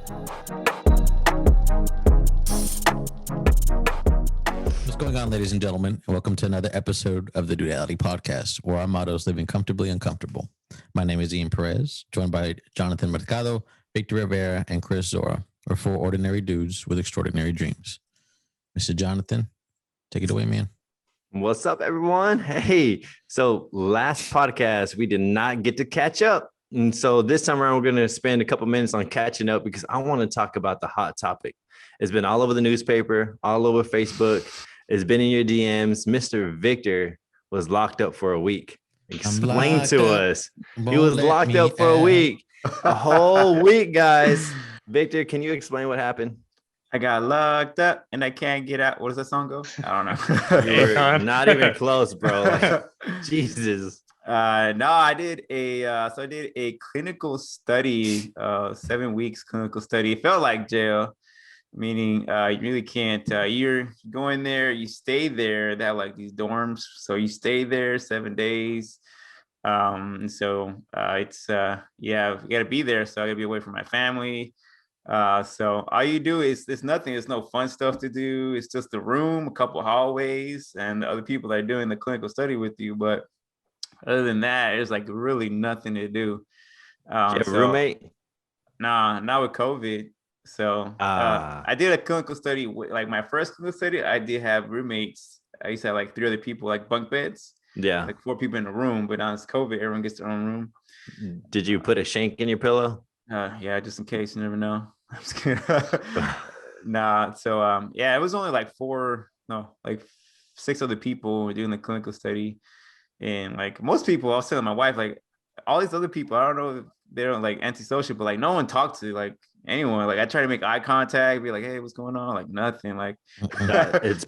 What's going on, ladies and gentlemen? Welcome to another episode of the Dudeality podcast, where our motto is living comfortably uncomfortable. My name is Ian Perez, joined by Jonathan Mercado, Victor Rivera, and Chris Zora. We're four ordinary dudes with extraordinary dreams. Mr. Jonathan, take it away, man. What's up, everyone? Hey, so last podcast, we did not get to catch up. And so this time around, we're going to spend a couple minutes on catching up because I want to talk about the hot topic. It's been all over the newspaper, all over Facebook. It's been in your DMs. Mr. Victor was locked up for a week. Explain to us. He was locked up for a week. A whole week, guys. Victor, can you explain what happened? I got locked up and I can't get out. What does that song go? I don't know. You're not even close, bro. Like, Jesus. No, I did a clinical study, 7 weeks clinical study. It felt like jail, meaning you really can't. You go in there, you stay there. They have like these dorms, so you stay there 7 days. It's you got to be there. So I got to be away from my family. So all you do is there's nothing. There's no fun stuff to do. It's just a room, a couple hallways, and the other people that are doing the clinical study with you. But other than that, there's like really nothing to do. You have a roommate? Nah, not with COVID. So I did a clinical study. Like my first clinical study, I did have roommates. I used to have like 3 other people, like bunk beds. Yeah, like 4 people in a room. But now it's COVID, everyone gets their own room. Did you put a shank in your pillow? Yeah, just in case, you never know. I'm just kidding. Nah. So it was only like 6 other people doing the clinical study. And like most people, I was telling my wife, like all these other people, I don't know if they're like antisocial, but like no one talked to like anyone. Like I try to make eye contact, be like, hey, what's going on? Like nothing. Like it's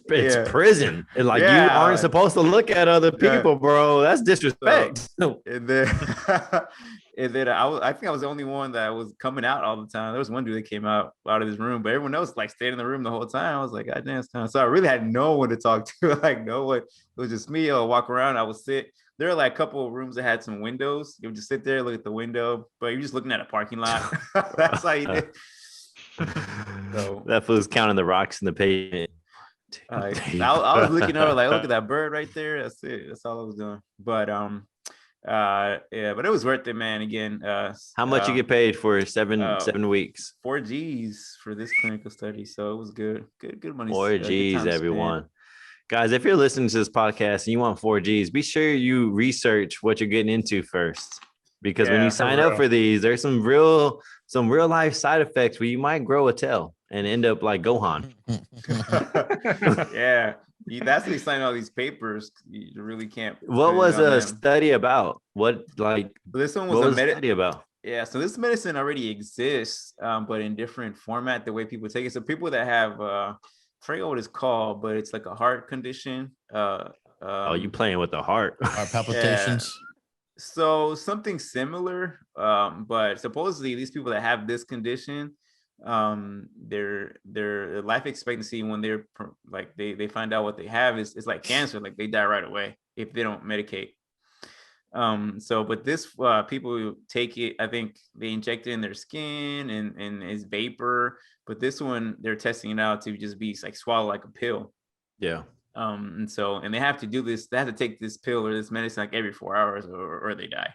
prison. And like you aren't supposed to look at other people, bro. That's disrespect. So, and then I think I was the only one that was coming out all the time. There was one dude that came out of his room, but everyone else like stayed in the room the whole time. I was like, God damn, it's time. So I really had no one to talk to. Like no one. It was just me. I would walk around. I would sit. There are like a couple of rooms that had some windows. You would just sit there, look at the window, but you're just looking at a parking lot. That's how you did. So that fool's counting the rocks in the pavement. I was looking over like, look at that bird right there. That's it. That's all I was doing. But but it was worth it, man. Again, how much you get paid for 7 weeks? 4 G's for this clinical study, so it was good money. 4 G's, everyone. Guys, if you're listening to this podcast and you want 4 G's, be sure you research what you're getting into first, because when you sign up for these, there's some real life side effects where you might grow a tail and end up like Gohan. Yeah. That's when you sign all these papers. You really can't. What was a study about? What like this one was a study about? Yeah, so this medicine already exists, but in different format, the way people take it. So people that have I forget what it's called, but it's like a heart condition. You playing with the heart palpitations. Yeah. So something similar, but supposedly these people that have this condition, their life expectancy when they're like they find out what they have is like cancer. Like they die right away if they don't medicate. But this people take it, I think they inject it in their skin and it's vapor, but this one they're testing it out to just be like swallow like a pill. Yeah. And they have to do this, they have to take this pill or this medicine like every 4 hours or they die.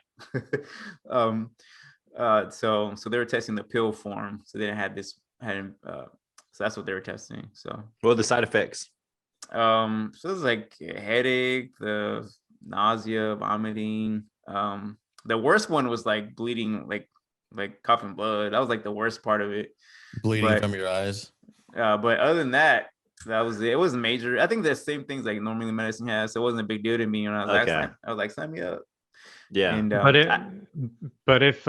So they were testing the pill form, so they so that's what they were testing. So what are the side effects? So it was like a headache, the nausea, vomiting. The worst one was like bleeding, like coughing blood. That was like the worst part of it. Bleeding from your eyes. But other than that, that was it. It wasn't major. I think the same things like normally medicine has, so it wasn't a big deal to me when I was like, sign me up. Yeah. And, but if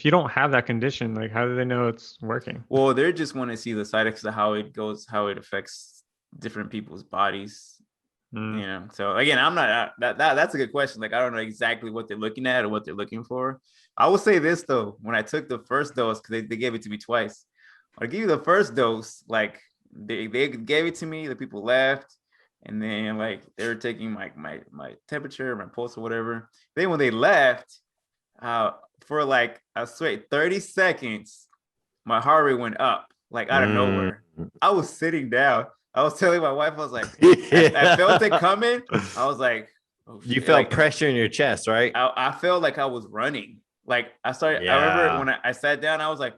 you don't have that condition, like how do they know it's working? Well, they just want to see the side effects of how it goes, how it affects different people's bodies. You know, so again, I'm not that's a good question. Like I don't know exactly what they're looking at or what they're looking for. I will say this though, when I took the first dose, because they gave it to me twice. I give you the first dose, like they gave it to me, the people left, and then like they were taking my temperature, my pulse or whatever. Then when they left, for like I swear 30 seconds, my heart rate went up like out of nowhere. I was sitting down. I was telling my wife, I was like, I felt it coming. I was like, oh, You shit. felt Like, pressure in your chest, right? I felt like I was running. Like I started. I remember when I sat down, I was like,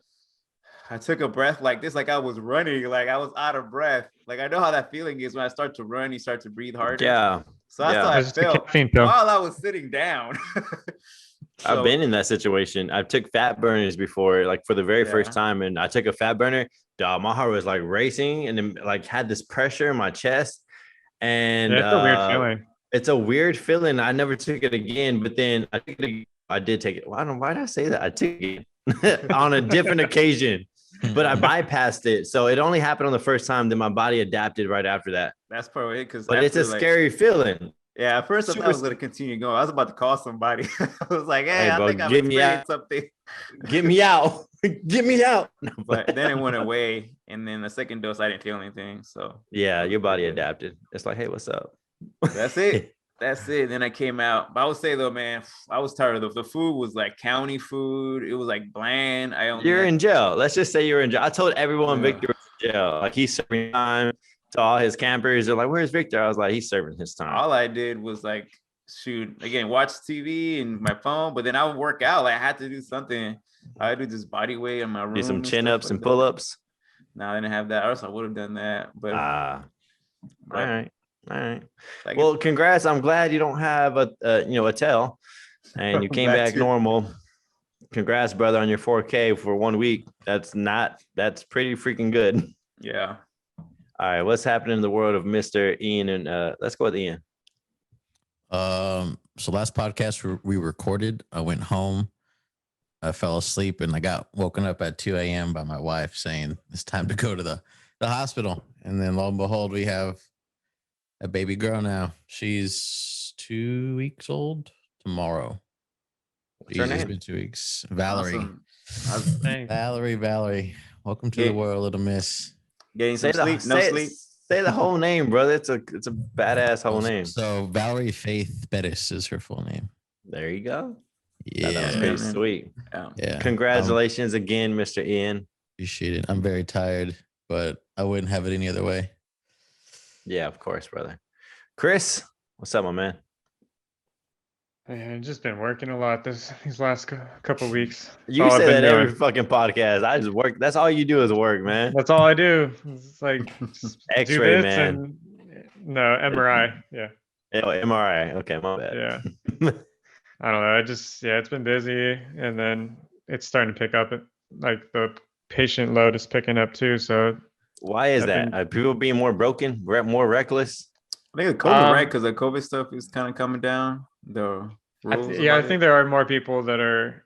I took a breath like this, like I was running, like I was out of breath. Like I know how that feeling is when I start to run, you start to breathe harder. Yeah. So that's how I felt while I was sitting down. I've been in that situation. I took fat burners before, like for the very first time, and I took a fat burner. Dog, my heart was like racing, and then like had this pressure in my chest, and it's a weird feeling. It's a weird feeling. I never took it again, but then I did take it. Why did I say that? I took it on a different occasion, but I bypassed it. So it only happened on the first time. Then my body adapted right after that. That's probably it. Because it's a scary feeling. Yeah, at first I thought I was going to continue going. I was about to call somebody. I was like, hey, bro, I think I'm experiencing something. Get me out. Get me out. But then it went away. And then the second dose, I didn't feel anything. So yeah, your body adapted. It's like, hey, what's up? That's it. That's it. Then I came out. But I would say though, man, I was tired of the food was like county food. It was like bland. You're in jail. Let's just say you're in jail. I told everyone Victor was in jail. Like he's serving time. To all his campers, they're like, "Where's Victor?" I was like, "He's serving his time." All I did was like, shoot, again, watch TV and my phone. But then I would work out. Like I had to do something. I had to do this body weight in my room. Do some chin ups and pull ups. No, I didn't have that. Or else I would have done that. But all right. Like well, congrats. I'm glad you don't have a tail, and you came back normal. Congrats, brother, on your 4K for 1 week. That's pretty freaking good. Yeah. All right, what's happening in the world of Mr. Ian? And let's go with Ian. So last podcast we recorded, I went home, I fell asleep, and I got woken up at 2 a.m. by my wife saying it's time to go to the hospital. And then lo and behold, we have a baby girl now. She's 2 weeks old tomorrow. What's her name? It's been 2 weeks. Valerie. Awesome. Valerie. Welcome to the world, little miss. Getting some sleep, no sleep. Say the whole name, brother. It's a badass whole name. So Valerie Faith Bettis is her full name. There you go. Yeah, that was pretty sweet. Yeah. Congratulations again, Mr. Ian. Appreciate it. I'm very tired, but I wouldn't have it any other way. Yeah, of course, brother. Chris, what's up, my man? I've just been working a lot these last couple weeks. You say that every fucking podcast. I just work. That's all you do is work, man. That's all I do. It's like X-ray, man. No, MRI. Yeah. Oh, MRI. Okay, my bad. Yeah. I don't know. It's been busy, and then it's starting to pick up. Like the patient load is picking up too. So why is that? Are people being more broken, more reckless? I think the COVID, right? Because the COVID stuff is kind of coming down. I think there are more people that are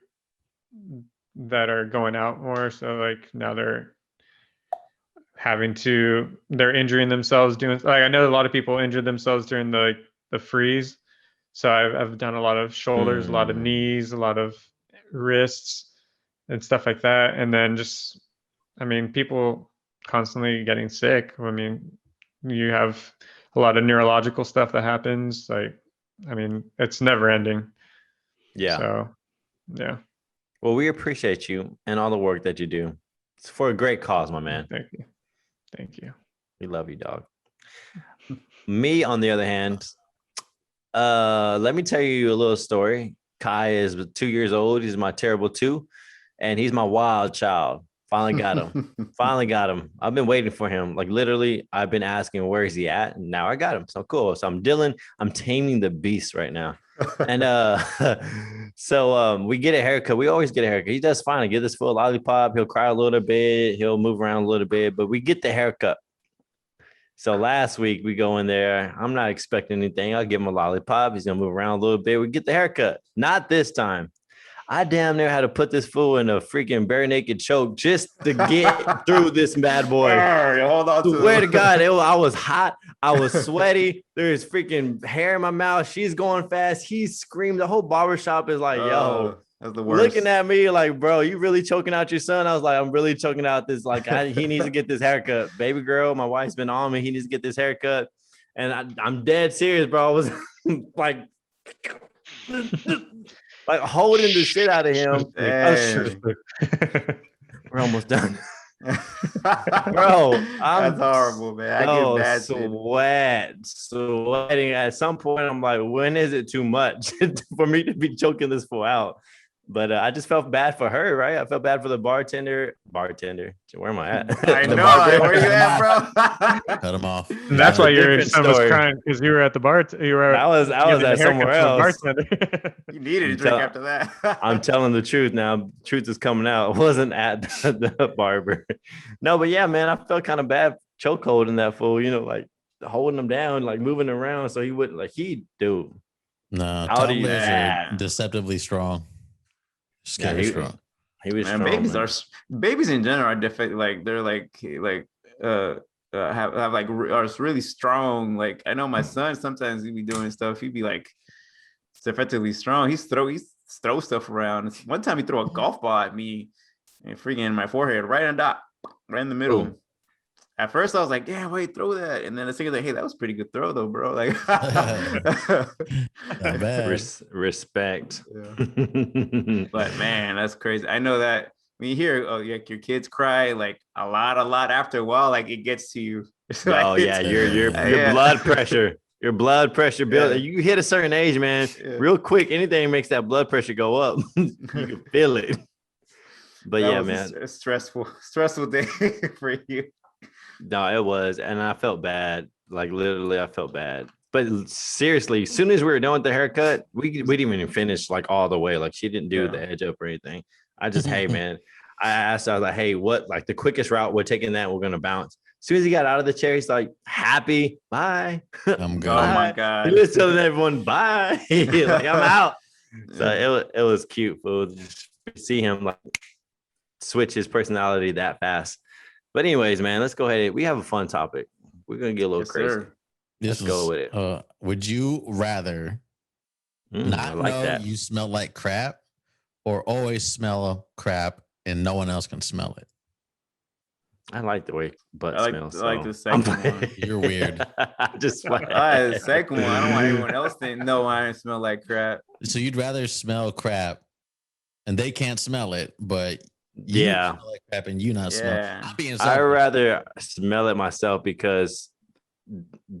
going out more. So like now they're injuring themselves doing. Like I know a lot of people injured themselves during the freeze. So I've done a lot of shoulders, a lot of knees, a lot of wrists, and stuff like that. And then people constantly getting sick. I mean, you have a lot of neurological stuff that happens. It's never ending. Yeah. So, yeah. Well, we appreciate you and all the work that you do. It's for a great cause, my man. Thank you. We love you, dog. Me, on the other hand, let me tell you a little story. Kai is 2 years old. He's my terrible 2, and he's my wild child. Finally got him. I've been waiting for him. Like literally, I've been asking where is he at, and now I got him. So cool. So I'm taming the beast right now. And we get a haircut. We always get a haircut. He does fine. I get this full lollipop. He'll cry a little bit. He'll move around a little bit, but we get the haircut. So last week we go in there. I'm not expecting anything. I'll give him a lollipop. He's gonna move around a little bit. We get the haircut. Not this time. I damn near had to put this fool in a freaking bare naked choke just to get through this bad boy. Hold on. Swear to God, I was hot. I was sweaty. There's freaking hair in my mouth. She's going fast. He's screaming. The whole barbershop is like, yo, that's the worst. Looking at me like, bro, you really choking out your son? I was like, I'm really choking out this. Like, he needs to get this haircut. Baby girl, my wife's been on me. He needs to get this haircut. And I'm dead serious, bro. I was like holding the shit out of him. We're almost done. Bro, I'm that's horrible, man. I get bad sweating. At some point, I'm like, when is it too much for me to be choking this fool out? But I just felt bad for her, right? I felt bad for the bartender. Where am I at? I The know. barber. Like, where you at, bro? Cut him off. And that's a why your different son was story. crying because you were at the bar. You were. I was giving the at somewhere haircut to else. a bartender. You needed a drink after that. I'm telling the truth now. Truth is coming out. I wasn't at the barber. No, but yeah, man, I felt kind of bad chokehold in that fool, like holding him down, like moving around so he wouldn't dude. No, How do Tom you- Liz Yeah. are deceptively strong. Scary he- strong. He was Man, strong, babies man. babies in general are definitely like they're have like are really strong. Like I know my son sometimes he be doing stuff. He'd be like effectively strong. He's throw stuff around. One time he threw a golf ball at me and freaking in my forehead, right on dot, right in the middle. Ooh. At first I was like, "Yeah, wait, throw that," and then the second like, "Hey, that was a pretty good throw though, bro." Like, Not bad. Respect. but man, that's crazy. I know that when you hear like your kids cry like a lot after a while, like it gets to you. It's like, Oh yeah, your Yeah. blood pressure. Your blood pressure build. Yeah. You hit a certain age, man. Yeah. Real quick, anything makes that blood pressure go up. You can feel it. But That yeah, was man. a stressful day for you. No, it was, and I felt bad. Like literally, I felt bad. But seriously, as soon as we were done with the haircut, we didn't even finish like all the way. Like she didn't do Yeah. the edge up or anything. I just, hey man, I asked, I was like, hey, what like the quickest route? We're taking that. We're gonna bounce. As soon as he got out of the chair, he's like, happy, bye. I'm good. Oh my He god. was telling everyone bye. Like I'm out. So it was cute, fool. Just see him like switch his personality that fast. But anyways, man, let's go ahead. We have a fun topic. We're gonna get a little Yes, crazy. sir. This Let's go with it. Would you rather I not like know that. you smell like crap, or always smell crap and no one else can smell it? I like the way butt I like- smells. I like so the second I'm- one. You're weird. I just The second one, I don't want anyone else to know I smell like crap. So you'd rather smell crap and they can't smell it, but you Yeah. smell like crap and you not smell. Yeah. I'm being I selfish. rather smell it myself because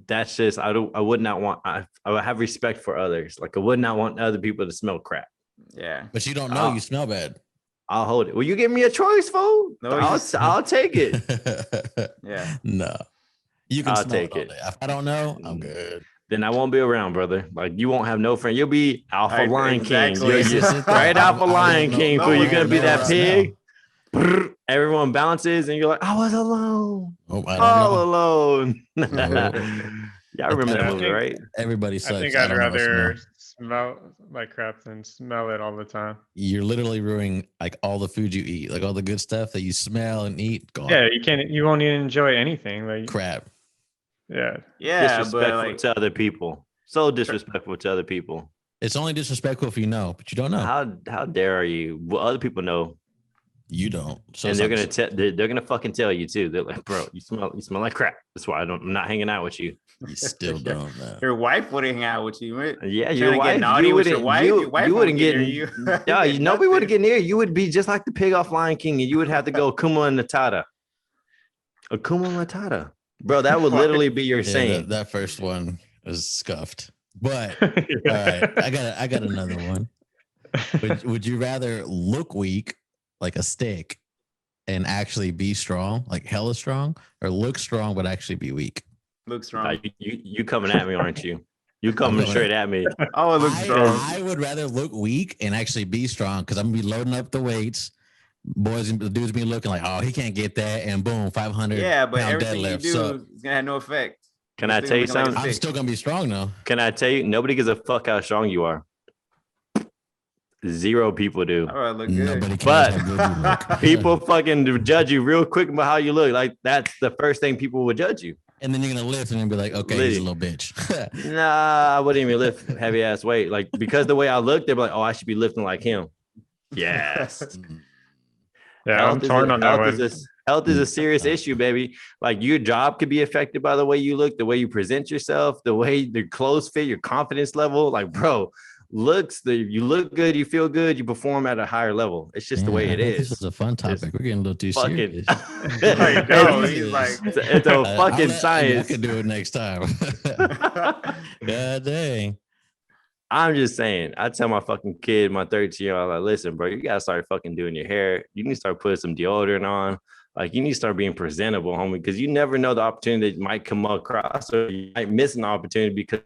that's just I would not want I would have respect for others. Like I would not want other people to smell crap. Yeah. But you don't know Oh. you smell bad. I'll hold it. Will you give me a choice, fool? No, you- I'll take it. Yeah. No. You can I'll smell take it all it. day. If I don't know, I'm good. Then I won't be around, brother. Like you won't have no friend. You'll be Alpha Right, Lion exactly. King. You're Just sit there. right I Alpha don't Lion know. King. No Fool, you're one gonna be knows that I pig. Brrr, everyone bounces, and you're like, I was alone, Oh, I don't all know. alone. No. Y'all remember that I movie, think- right? Everybody I sucks. think I I'd don't know rather smell. smell like crap than smell it all the time. You're literally ruining like all the food you eat, like all the good stuff that you smell and eat. Gone. Yeah, you won't even enjoy anything. Like, Crap. yeah, Yeah, but Disrespectful like to other people. So disrespectful to other people. It's only disrespectful if you know, but you don't know. How dare you? Well, other people know, You don't. So and it's they're not- gonna they're gonna fucking tell you too. They're like, bro, you smell like crap. That's why I'm not hanging out with you. You still don't know. your wife wouldn't hang out with you, right? Yeah, Trying your to get wife. naughty You with your wouldn't. wife? Your wife You won't wouldn't get get. near you. Yeah, Get nobody would nothing. get near. You would be just like the pig off Lion King, and you would have to go Kuma Matata. Akuma Matata, bro. That would literally be your Yeah, saying. that first one was scuffed. But all right, I got another one. Would you rather look weak like a stick and actually be strong, like hella strong, or look strong but actually be weak? Look Nah, strong. you coming at me, aren't you? You coming coming straight at me. Oh, it looks strong. I would rather look weak and actually be strong because I'm gonna be loading up the weights. Boys and dudes be looking like, oh, he can't get that, and boom, 500. Yeah, but pound everything you deadlift. do So is gonna have no effect. Can I You're tell you looking like a something? I'm still gonna be strong though. Can I tell you? Nobody gives a fuck how strong you are. Zero people do. All right, look good. Nobody cares But how good you look. People fucking judge you real quick about how you look. Like that's the first thing people would judge you. And then you're gonna lift and then be like, okay, he's a little bitch. Nah, I wouldn't even lift heavy ass weight. Like because the way I look, they're like, oh, I should be lifting like him. Yes. yeah, I'm torn on that one. Health is a serious issue, baby. Like your job could be affected by the way you look, the way you present yourself, the way the clothes fit, your confidence level. Like, bro, looks, you look good, you feel good, you perform at a higher level. It's just the way it This is. is a fun topic. We're getting a little too Fucking, serious. There you go. it's, He's like, it's a fucking I science. could do it next time. God dang. I'm just saying, I tell my fucking kid, my 13-year-old, like, listen, bro, you gotta start fucking doing your hair. You need to start putting some deodorant on. Like, you need to start being presentable, homie, because you never know the opportunity that might come across, or you might miss an opportunity because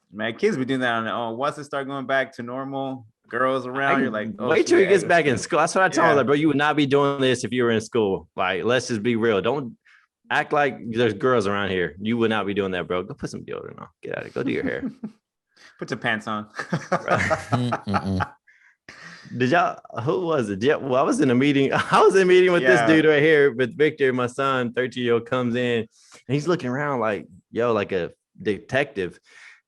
man, kids be doing that on their own. Once it start going back to normal, girls around, you're like, oh, wait till he shit, gets back in school. That's what I tell him, Yeah. like, bro, you would not be doing this if you were in school. Like, let's just be real. Don't act like there's girls around here. You would not be doing that, bro. Go put some deodorant on. Get out of it. Go do your hair. Put your pants on. Did y'all, who was it? Yeah, well, I was in a meeting. I was in a meeting with this dude right here with Victor, my son, 13-year-old, comes in and he's looking around like, yo, like a detective.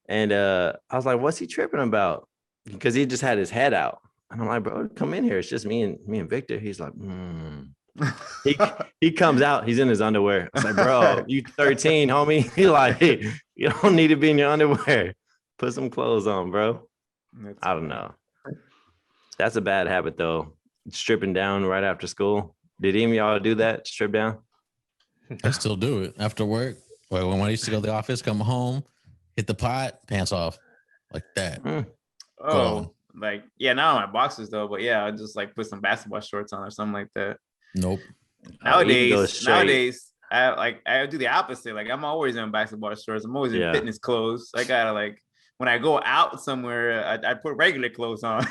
And I was like, what's he tripping about? Because he just had his head out. And I'm like, bro, come in here. It's just me and Victor. He's like, He comes out, he's in his underwear. I was like, bro, you 13, homie. He like, hey, you don't need to be in your underwear. Put some clothes on, bro. I don't know. That's a bad habit, though. Stripping down right after school. Did any of y'all do that? Strip down? I still do it after work. Well, when I used to go to the office, come home, hit the pot, pants off, like that. Oh, like, yeah, not on my boxers though, but yeah, I just like put some basketball shorts on or something like that. Nope. Nowadays, I do the opposite. Like, I'm always in basketball shorts. I'm always in fitness clothes. I gotta, like, when I go out somewhere, I put regular clothes on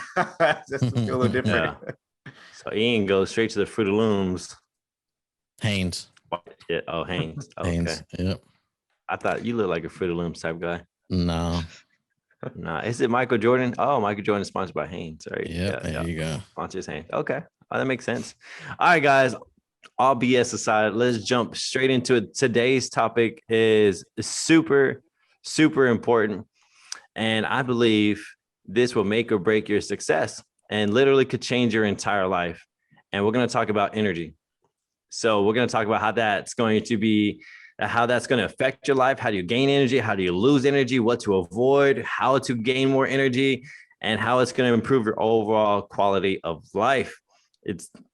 just to feel a little different. Yeah. So Ian goes straight to the Fruit of Looms. Hanes. Yeah. Oh, Hanes. Okay. Hanes. Yep. I thought you look like a Fruit of Looms type guy. No. Nah. Is it Michael Jordan? Oh, Michael Jordan is sponsored by Hanes, right? Yep, there you go. Sponsors Hanes. Okay. Oh, that makes sense. All right, guys. All BS aside, let's jump straight into it. Today's topic is super, super important. And I believe this will make or break your success and literally could change your entire life. And we're going to talk about energy. So we're going to talk about how that's going to affect your life. How do you gain energy? How do you lose energy? What to avoid? How to gain more energy? And how it's going to improve your overall quality of life.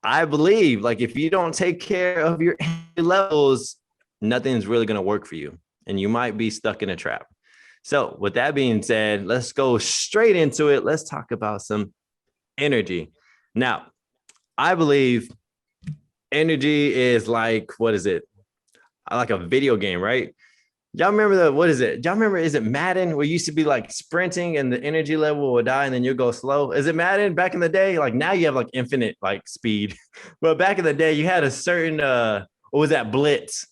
I believe, like, if you don't take care of your energy levels, nothing's really going to work for you. And you might be stuck in a trap. So with that being said, let's go straight into it. Let's talk about some energy. Now, I believe energy is like, what is it? Like a video game, right? Y'all remember is it Madden, where you used to be like sprinting and the energy level will die and then you'll go slow? Is it Madden back in the day? Like, now you have like infinite like speed. But back in the day, you had a certain, what was that, blitz?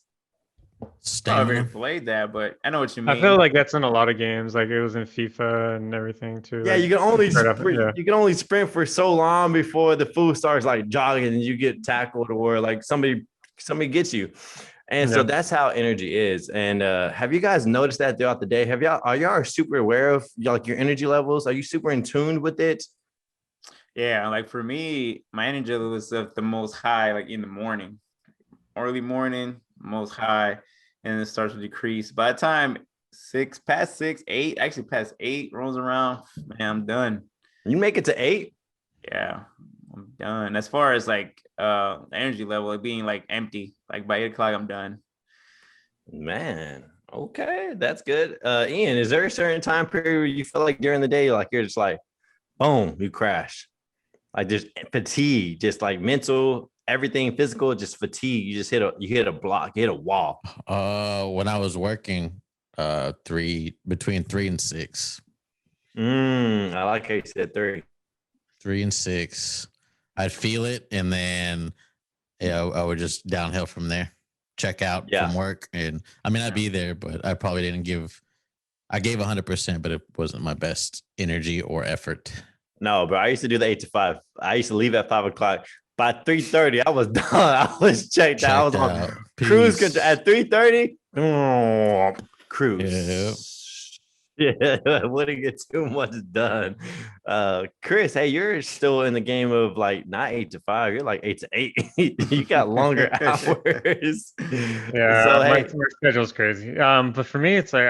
I never played that, but I know what you mean. I feel like that's in a lot of games. Like, it was in FIFA and everything too. Yeah, like, you can only sprint for so long before the fool starts like jogging and you get tackled or like somebody gets you. And so that's how energy is. And have you guys noticed that throughout the day? Are y'all super aware of like your energy levels? Are you super in tune with it? Yeah, like for me, my energy level is at the most high, like in the morning, early morning, most high, and it starts to decrease. By the time past 8 rolls around, man, I'm done. You make it to 8? Yeah, I'm done. As far as like energy level, like being like empty, like by 8 o'clock, I'm done. Man, okay, that's good. Ian, is there a certain time period where you feel like during the day, like you're just like, boom, you crash? Like just fatigue, just like mental, everything physical, just fatigue. You just hit a block, you hit a wall. When I was working, between 3 and 6. I like how you said 3. 3 and 6. I'd feel it, and then I would just downhill from there. Check out from work, and I mean, I'd be there, but I probably didn't give. I gave 100%, but it wasn't my best energy or effort. No, bro. I used to do the 8 to 5. I used to leave at 5 o'clock. By 3:30, I was done. I was checked out. I was on cruise control at 3:30. Cruise. Yeah, wouldn't get too much done. Chris, hey, you're still in the game of like not 8 to 5. You're like 8 to 8. You got longer hours. Yeah, so, my schedule's crazy. But for me, it's like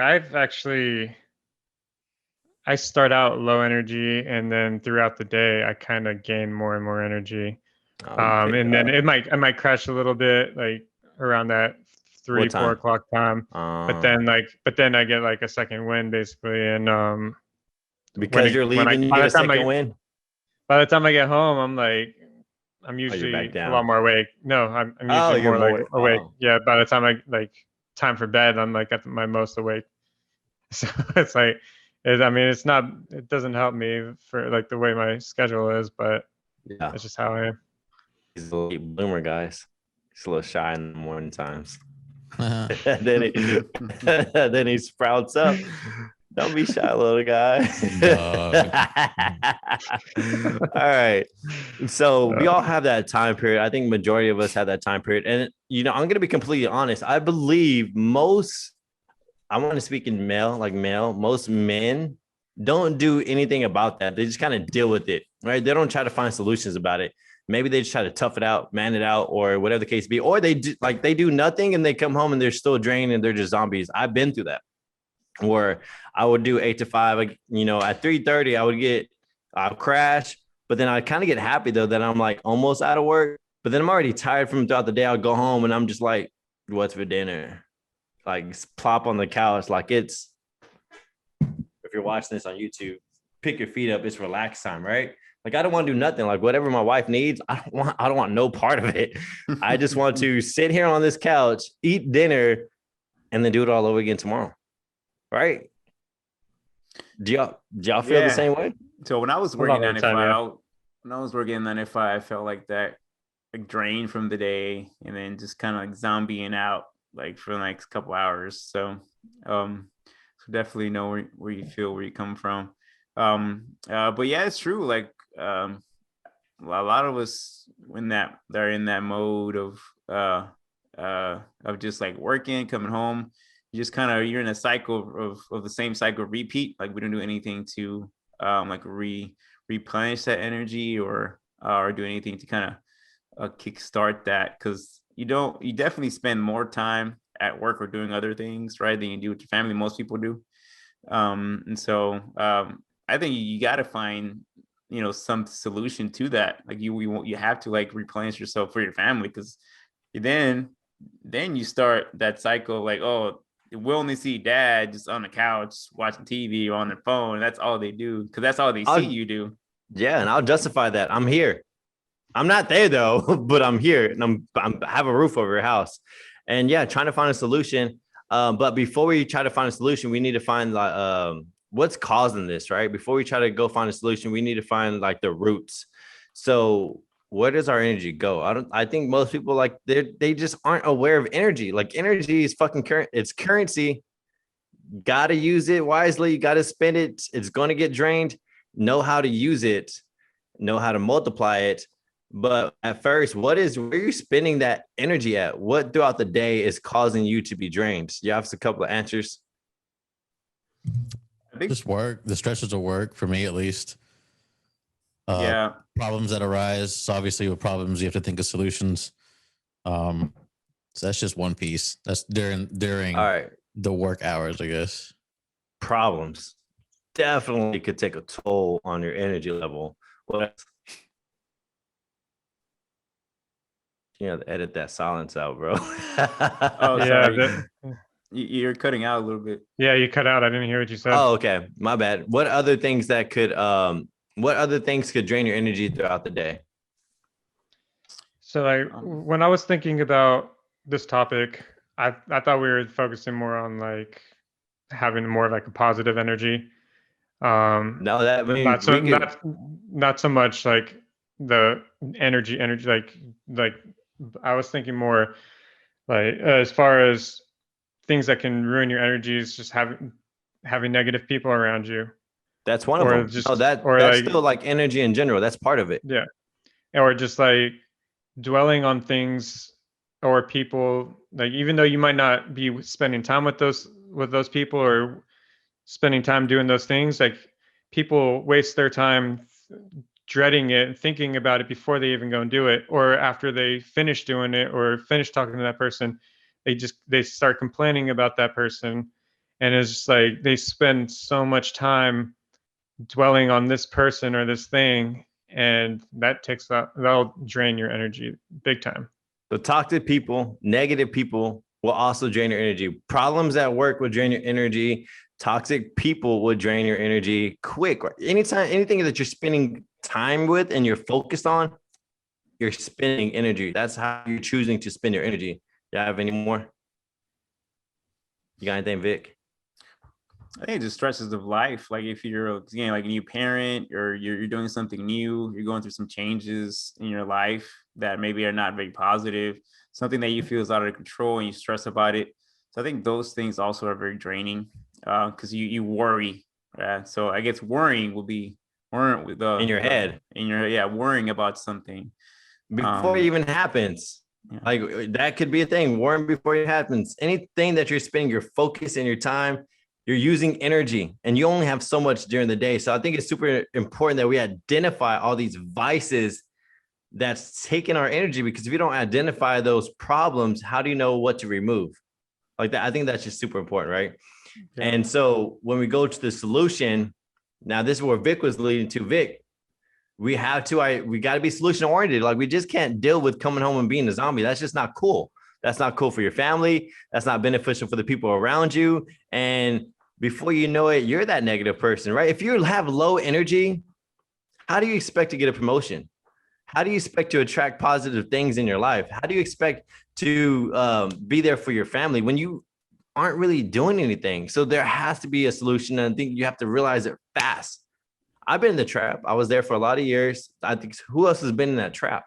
I start out low energy, and then throughout the day, I kind of gain more and more energy. And then I might crash a little bit, like around that 3-4 o'clock time. But then I get like a second wind basically, and because you're leaving, you get a second wind. By the time I get home, I'm usually a lot more awake. No, I'm usually more like awake. Yeah, by the time I like time for bed, I'm like at my most awake. So it's like, it doesn't help me for like the way my schedule is, but yeah, it's just how I am. He's a late bloomer, guys. He's a little shy in the morning times. then he sprouts up. Don't be shy, little guy. All right. So we all have that time period. I think majority of us have that time period. And, I'm going to be completely honest. I believe I want to speak in most men don't do anything about that. They just kind of deal with it, right? They don't try to find solutions about it. Maybe they just try to tough it out, man it out, or whatever the case be. Or they do nothing and they come home and they're still drained and they're just zombies. I've been through that. Where I would do 8 to 5, at 3:30, I'll crash, but then I kind of get happy though that I'm like almost out of work, but then I'm already tired from throughout the day. I'll go home and I'm just like, what's for dinner? Like plop on the couch. Like if you're watching this on YouTube, pick your feet up. It's relax time, right? Like I don't want to do nothing. Like whatever my wife needs, I don't want no part of it. I just want to sit here on this couch, eat dinner, and then do it all over again tomorrow. Right? Do y'all feel the same way? So when I was working 9 to 5, I felt like that, like drained from the day, and then just kind of like zombieing out, like for the next couple hours. So, definitely know where you feel, where you come from. But yeah, it's true. Like, a lot of us they're in that mode of just like working, coming home. You're in a cycle of the same cycle repeat. Like we don't do anything to replenish that energy or do anything to kind of kickstart that, because you definitely spend more time at work or doing other things, right, than you do with your family. Most people do. And so I think you got to find some solution to that. Like you have to like replenish yourself for your family, because then you start that cycle like, oh, we'll only see dad just on the couch watching TV or on their phone. That's all they do, because that's all they see you do. Yeah, and I'll justify that. I'm here. I'm not there though, but I'm here, and I have a roof over your house, and yeah, trying to find a solution. But before we try to find a solution, we need to find what's causing this, right? Before we try to go find a solution, we need to find like the roots. So where does our energy go? I think most people they just aren't aware of energy. Like energy is fucking current. It's currency. Got to use it wisely. You got to spend it. It's going to get drained. Know how to use it. Know how to multiply it. But at first, where are you spending that energy at? What throughout the day is causing you to be drained? You have a couple of answers. I think just work. The stresses of work, for me at least. Problems that arise. So obviously with problems, you have to think of solutions. So that's just one piece. That's during all right, the work hours, I guess. Problems definitely could take a toll on your energy level. What? You have to edit that silence out, bro. Oh, sorry. You're cutting out a little bit. Yeah, you cut out. I didn't hear what you said. Oh, okay. My bad. What other things could drain your energy throughout the day? So when I was thinking about this topic, I thought we were focusing more on like having more like a positive energy. No, that means not so much like the energy like I was thinking more like as far as things that can ruin your energy is just having negative people around you. That's one of them. That's still like energy in general. That's part of it. Yeah. Or just like dwelling on things or people, like even though you might not be spending time with those people or spending time doing those things, like people waste their time dreading it, thinking about it before they even go and do it, or after they finish doing it or finish talking to that person, they start complaining about that person. And it's just like they spend so much time dwelling on this person or this thing, and that'll drain your energy big time. So toxic people, negative people will also drain your energy. Problems at work will drain your energy. Toxic people will drain your energy quick. Anytime, anything that you're spending time with and you're focused on, you're spending energy. That's how you're choosing to spend your energy. Do you have any more? You got anything, Vic? I think it just stresses of life. Like if you're like a new parent or you're doing something new, you're going through some changes in your life that maybe are not very positive, something that you feel is out of control and you stress about it. So I think those things also are very draining because you worry. So I guess worrying will be worrying with in your head. Worrying about something before it even happens. Yeah. Like that could be a thing. Worrying before it happens. Anything that you're spending your focus and your time, you're using energy, and you only have so much during the day. So I think it's super important that we identify all these vices that's taking our energy, because if you don't identify those problems, how do you know what to remove? Like that, I think that's just super important, right? Yeah. And so when we go to the solution, now this is where Vic was leading to. Vic, we got to be solution oriented. Like we just can't deal with coming home and being a zombie. That's just not cool. That's not cool for your family. That's not beneficial for the people around you. And before you know it, you're that negative person, right? If you have low energy, how do you expect to get a promotion? How do you expect to attract positive things in your life? How do you expect to be there for your family when you aren't really doing anything? So there has to be a solution. And I think you have to realize it fast. I've been in the trap. I was there for a lot of years. I think who else has been in that trap?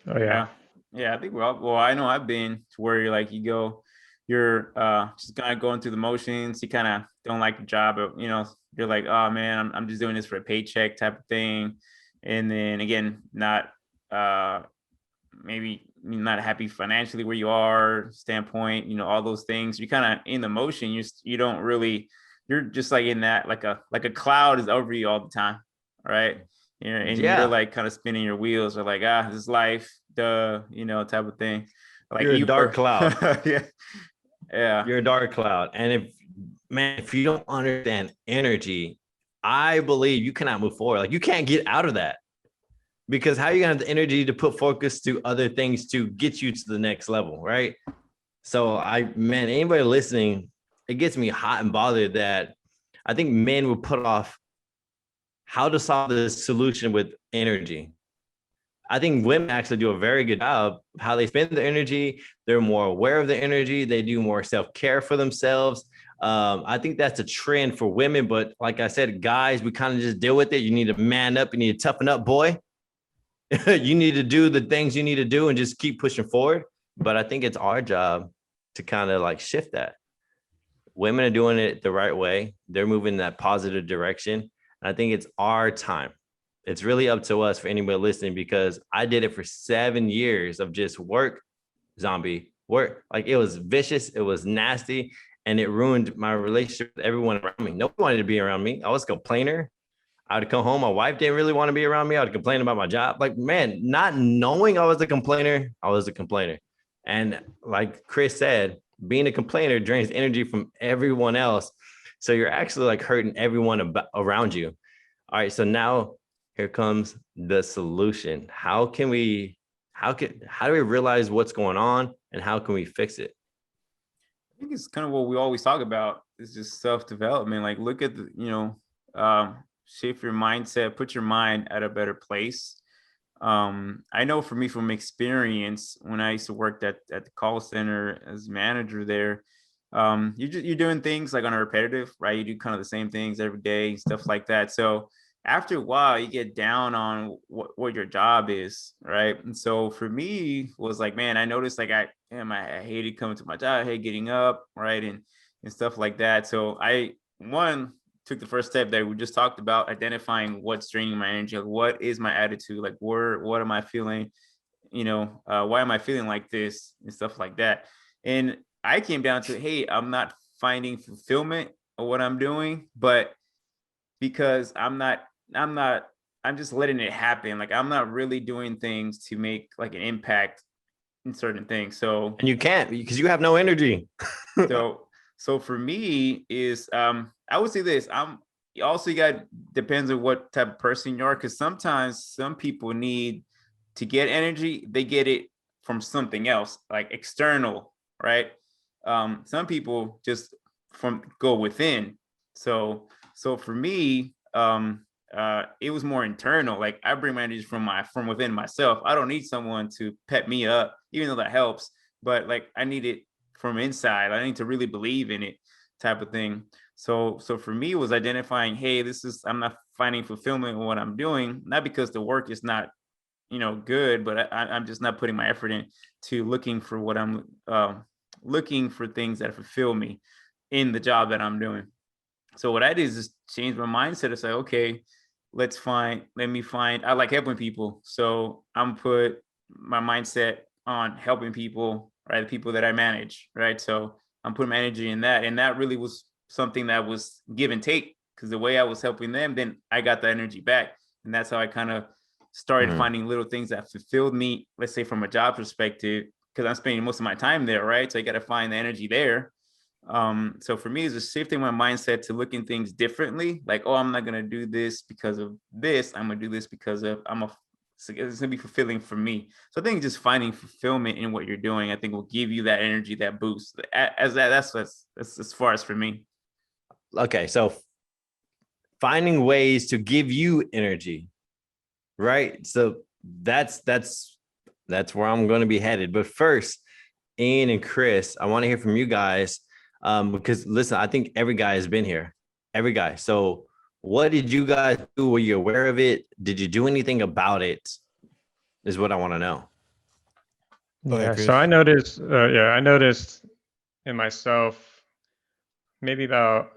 Oh yeah. Yeah, I think I know I've been to where you're just kind of going through the motions. You kind of don't like the job, but you're like, oh man, I'm just doing this for a paycheck type of thing. And then again, maybe not happy financially where you are standpoint, all those things. You're kind of in the motion. You don't really, you're just like in that, like a cloud is over you all the time. Right. You're like kind of spinning your wheels, or like, this is life, type of thing. Like you're a dark cloud. Yeah. You're a dark cloud. And if you don't understand energy, I believe you cannot move forward. Like you can't get out of that, because how are you gonna have the energy to put focus to other things to get you to the next level, right? So anybody listening, it gets me hot and bothered that I think men will put off how to solve this solution with energy. I think women actually do a very good job of how they spend their energy. They're more aware of their energy. They do more self-care for themselves. I think that's a trend for women. But like I said, guys, we kind of just deal with it. You need to man up. You need to toughen up, boy. You need to do the things you need to do and just keep pushing forward. But I think it's our job to kind of like shift that. Women are doing it the right way. They're moving in that positive direction. And I think it's our time. It's really up to us for anybody listening, because I did it for 7 years of just work, zombie work. Like it was vicious. It was nasty. And it ruined my relationship with everyone around me. Nobody wanted to be around me. I was a complainer. I would come home. My wife didn't really want to be around me. I would complain about my job. Like, man, not knowing I was a complainer, I was a complainer. And like Chris said, being a complainer drains energy from everyone else. So you're actually like hurting everyone around you. All right. So now here comes the solution. How do we realize what's going on, and how can we fix it? I think it's kind of what we always talk about. It's just self-development. Like look at shift your mindset, put your mind at a better place. I know for me from experience, when I used to work at the call center as manager there, you're doing things like on a repetitive, right? You do kind of the same things every day, stuff like that. So after a while, you get down on what your job is, right? And so for me, was like, man, I noticed like I hated coming to my job, I hate getting up, right, and stuff like that. So I took the first step that we just talked about, identifying what's draining my energy. Like, what is my attitude? Like, what am I feeling? Why am I feeling like this and stuff like that? And I came down to, hey, I'm not finding fulfillment of what I'm doing, but because I'm just letting it happen. Like I'm not really doing things to make like an impact in certain things. So, and you can't, because you have no energy. So for me is, I would say this, also, you got, depends on what type of person you are, because sometimes some people need to get energy, they get it from something else, like external, right? Some people just go within. So for me, it was more internal. Like, I bring my energy from within myself. I don't need someone to pep me up, even though that helps. But like, I need it from inside. I need to really believe in it, type of thing. So for me, it was identifying, hey, I'm not finding fulfillment in what I'm doing, not because the work is not, good, but I'm just not putting my effort in to looking for what I'm looking for things that fulfill me in the job that I'm doing. So what I did is just change my mindset to say, okay, let me find, I like helping people. So I'm put my mindset on helping people, right? The people that I manage, right? So I'm putting my energy in that. And that really was something that was give and take, because the way I was helping them, then I got the energy back. And that's how I kind of started finding little things that fulfilled me, let's say from a job perspective, because I'm spending most of my time there, right? So I got to find the energy there. So for me, it's just shifting my mindset to looking things differently. Like, oh, I'm not going to do this because of this. I'm going to do this because of it's going to be fulfilling for me. So I think just finding fulfillment in what you're doing, I think will give you that energy, that boost. That's as far as for me. Okay. So finding ways to give you energy, right? So that's where I'm going to be headed. But first, Ian and Chris, I want to hear from you guys. Because listen, I think every guy has been here. Every guy. So what did you guys do? Were you aware of it? Did you do anything about it? Is what I want to know. Yeah. So I noticed, I noticed in myself, maybe about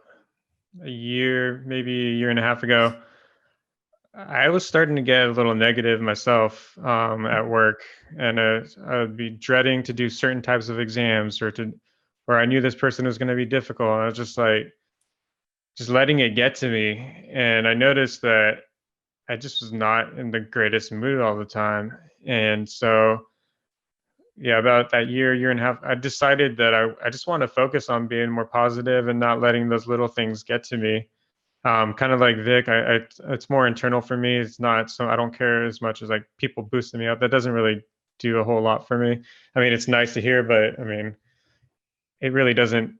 maybe a year and a half ago, I was starting to get a little negative myself at work, and I would be dreading to do certain types of exams, or I knew this person was going to be difficult. And I was just like, just letting it get to me. And I noticed that I just was not in the greatest mood all the time. And so, yeah, about that year and a half, I decided that I just want to focus on being more positive and not letting those little things get to me. Kind of like Vic, it's more internal for me. It's not, so I don't care as much as like people boosting me up. That doesn't really do a whole lot for me. I mean, it's nice to hear, but I mean, it really doesn't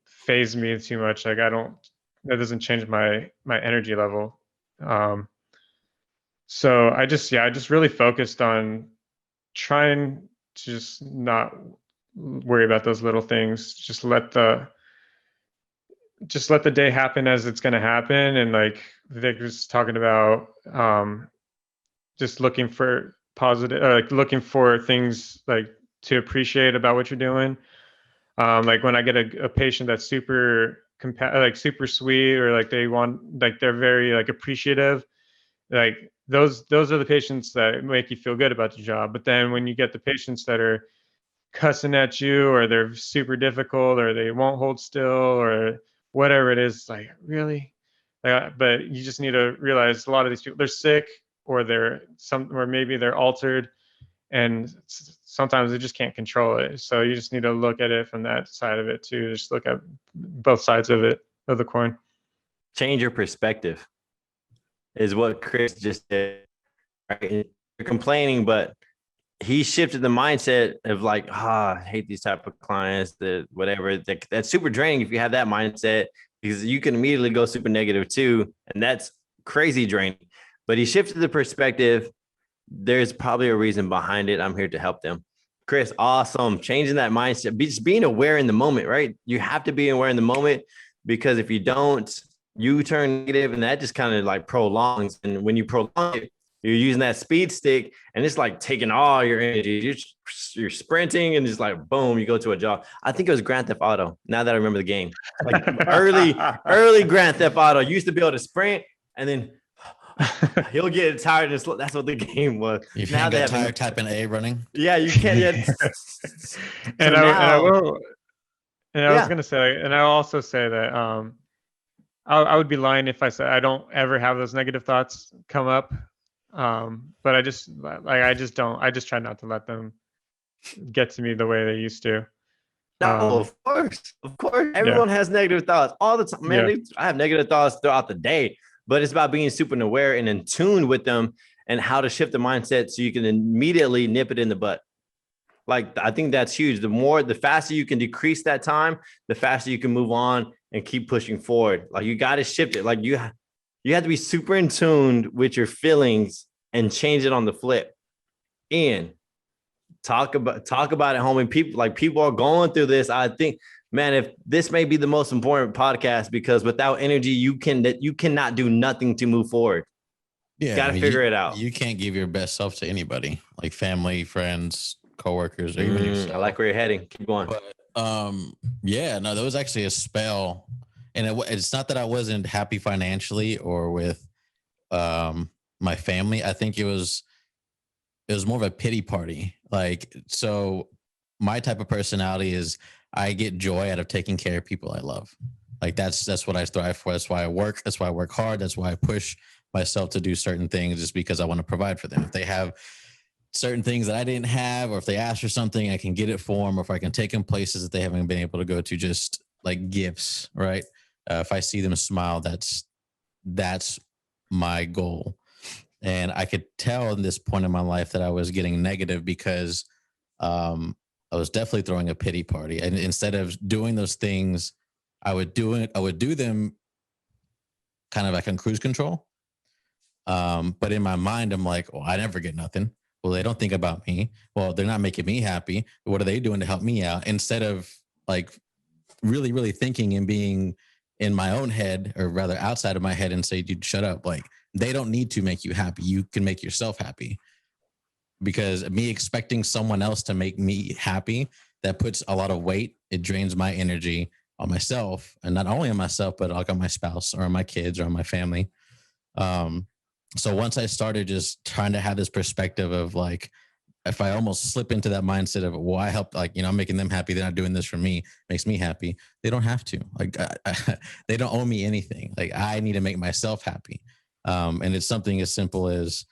phase me too much. Like, that doesn't change my energy level. So I just really focused on trying to just not worry about those little things. Just let the day happen as it's going to happen. And like Vic was talking about, just looking for positive, like looking for things like to appreciate about what you're doing. Like when I get a patient that's super super sweet, or like they're very like appreciative, like those are the patients that make you feel good about the job. But then when you get the patients that are cussing at you, or they're super difficult, or they won't hold still, or whatever it is, like, really? But you just need to realize a lot of these people, they're sick, or or maybe they're altered, and sometimes they just can't control it. So you just need to look at it from that side of it too. Just look at both sides of the coin. Change your perspective is what Chris just did. Right? You're complaining, but he shifted the mindset of like, I hate these type of clients, whatever. That's super draining if you have that mindset, because you can immediately go super negative too. And that's crazy draining. But he shifted the perspective. There's probably a reason behind it. I'm here to help them. Chris, awesome. Changing that mindset, just being aware in the moment, right? You have to be aware in the moment, because if you don't, you turn negative, and that just kind of like prolongs. And when you prolong it, you're using that speed stick, and it's like taking all your energy. You're sprinting, and just like, boom, you go to a jog. I think it was Grand Theft Auto. Now that I remember the game, like early Grand Theft Auto, you used to be able to sprint, and then he'll get tired. That's what the game was. If now you get tired, typing A running. Yeah, you can't yet. I was gonna say, and I'll also say that I would be lying if I said I don't ever have those negative thoughts come up. But I just try not to let them get to me the way they used to. No, of course. Everyone has negative thoughts all the time, man. Yeah. I have negative thoughts throughout the day, but it's about being super aware and in tune with them and how to shift the mindset so you can immediately nip it in the butt. Like, I think that's huge. The faster you can decrease that time, the faster you can move on and keep pushing forward. Like, you got to shift it. Like, you have to be super in tune with your feelings and change it on the flip. Ian, talk about it, homie. People are going through this. I think, man, if this may be the most important podcast, because without energy, you cannot do nothing to move forward. Yeah, Got to figure it out. You can't give your best self to anybody, like family, friends, coworkers, or even yourself. I like where you're heading. Keep going. But, yeah, no, there was actually a spell, and it's not that I wasn't happy financially or with my family. I think it was more of a pity party. Like, so my type of personality is I get joy out of taking care of people I love. Like, that's what I strive for. That's why I work. That's why I work hard. That's why I push myself to do certain things, just because I want to provide for them. If they have certain things that I didn't have, or if they ask for something, I can get it for them, or if I can take them places that they haven't been able to go to, just like gifts, right? If I see them smile, that's my goal. And I could tell in this point in my life that I was getting negative because I was definitely throwing a pity party. And instead of doing those things, I would do them kind of like on cruise control. But in my mind, I'm like, well, I never get nothing. Well, they don't think about me. Well, they're not making me happy. What are they doing to help me out? Instead of like really, really thinking and being in my own head, or rather outside of my head, and say, dude, shut up. Like, they don't need to make you happy. You can make yourself happy. Because me expecting someone else to make me happy, that puts a lot of weight. It drains my energy on myself, and not only on myself, but like on my spouse or on my kids or on my family. So once I started just trying to have this perspective of like, if I almost slip into that mindset of, well, I help, like, I'm making them happy. They're not doing this for me. Makes me happy. They don't have to. Like, they don't owe me anything. Like, I need to make myself happy. And it's something as simple as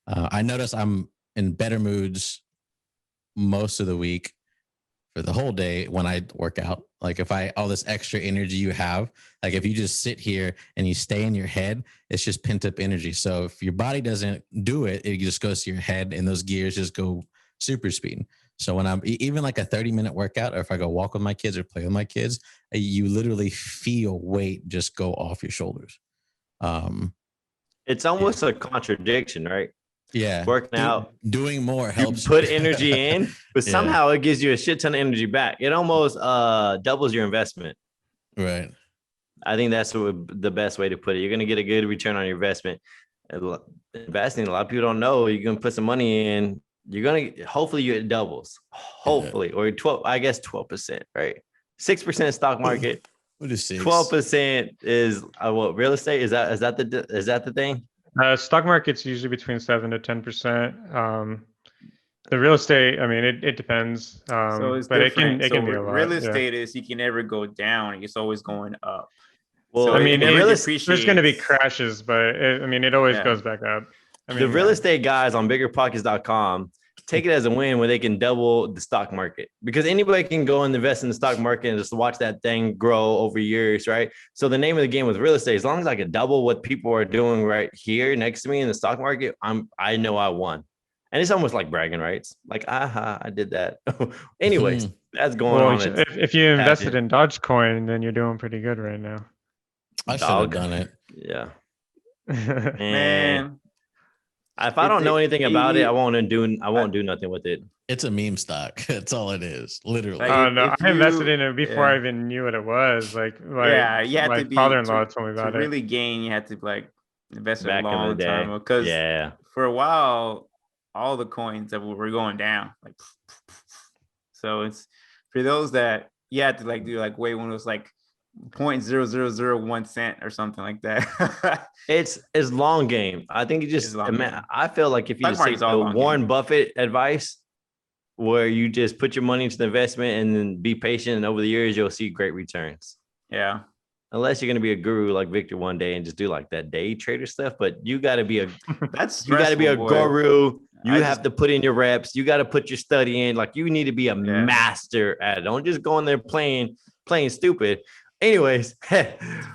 I notice I'm in better moods most of the week for the whole day when I work out. Like, if all this extra energy you have, like if you just sit here and you stay in your head, it's just pent up energy. So if your body doesn't do it, it just goes to your head and those gears just go super speed. So when I'm even like a 30-minute workout, or if I go walk with my kids or play with my kids, you literally feel weight just go off your shoulders. It's almost a contradiction, right? Yeah. Working out. Doing more helps. You put energy in, but somehow it gives you a shit ton of energy back. It almost doubles your investment. Right. I think that's the best way to put it. You're going to get a good return on your investment. Investing, a lot of people don't know. You're going to put some money in. You're going to, hopefully it doubles. Hopefully. Or 12%, right? 6% stock market. What is 6? 12% is what, real estate? Is that the thing? Stock market's usually between 7 to 10%. The real estate, I mean, it depends. So it's but different. it can be a lot. Real estate is you can never go down. It's always going up. Well, So I mean, there's going to be appreciates. crashes, but it always goes back up. I mean, the real estate guys on biggerpockets.com take it as a win when they can double the stock market, because anybody can go and invest in the stock market and just watch that thing grow over years, right? So the name of the game with real estate, as long as I can double what people are doing right here next to me in the stock market, I know I won. And it's almost like bragging rights. Like, I did that. Anyways, that's going on. If you invested in Dogecoin, then you're doing pretty good right now. I should have done it. Yeah. Man. If I don't know anything about it, I won't do nothing with it. It's a meme stock. That's all it is, literally. Like, No, I invested in it before I even knew what it was. Like yeah, you had my to be father-in-law told me about to it. really gain. You had to like invest Back a in the long day. time, because for a while, all the coins that were going down. Like, so it's for those that you had to like do like wait when it was like 0.0001 cent or something like that. It's long game. I think you just, I feel like if you just take the Warren Buffett advice, where you just put your money into the investment and then be patient, and over the years you'll see great returns. Yeah. unless you're gonna be a guru like Victor one day and just do like that day trader stuff. But you got to be a That's you got to be a stressful, boy. guru. You I have just- to put in your reps. You got to put your study in. Like you need to be a Yeah. master at it. Don't just go in there playing stupid. Anyways,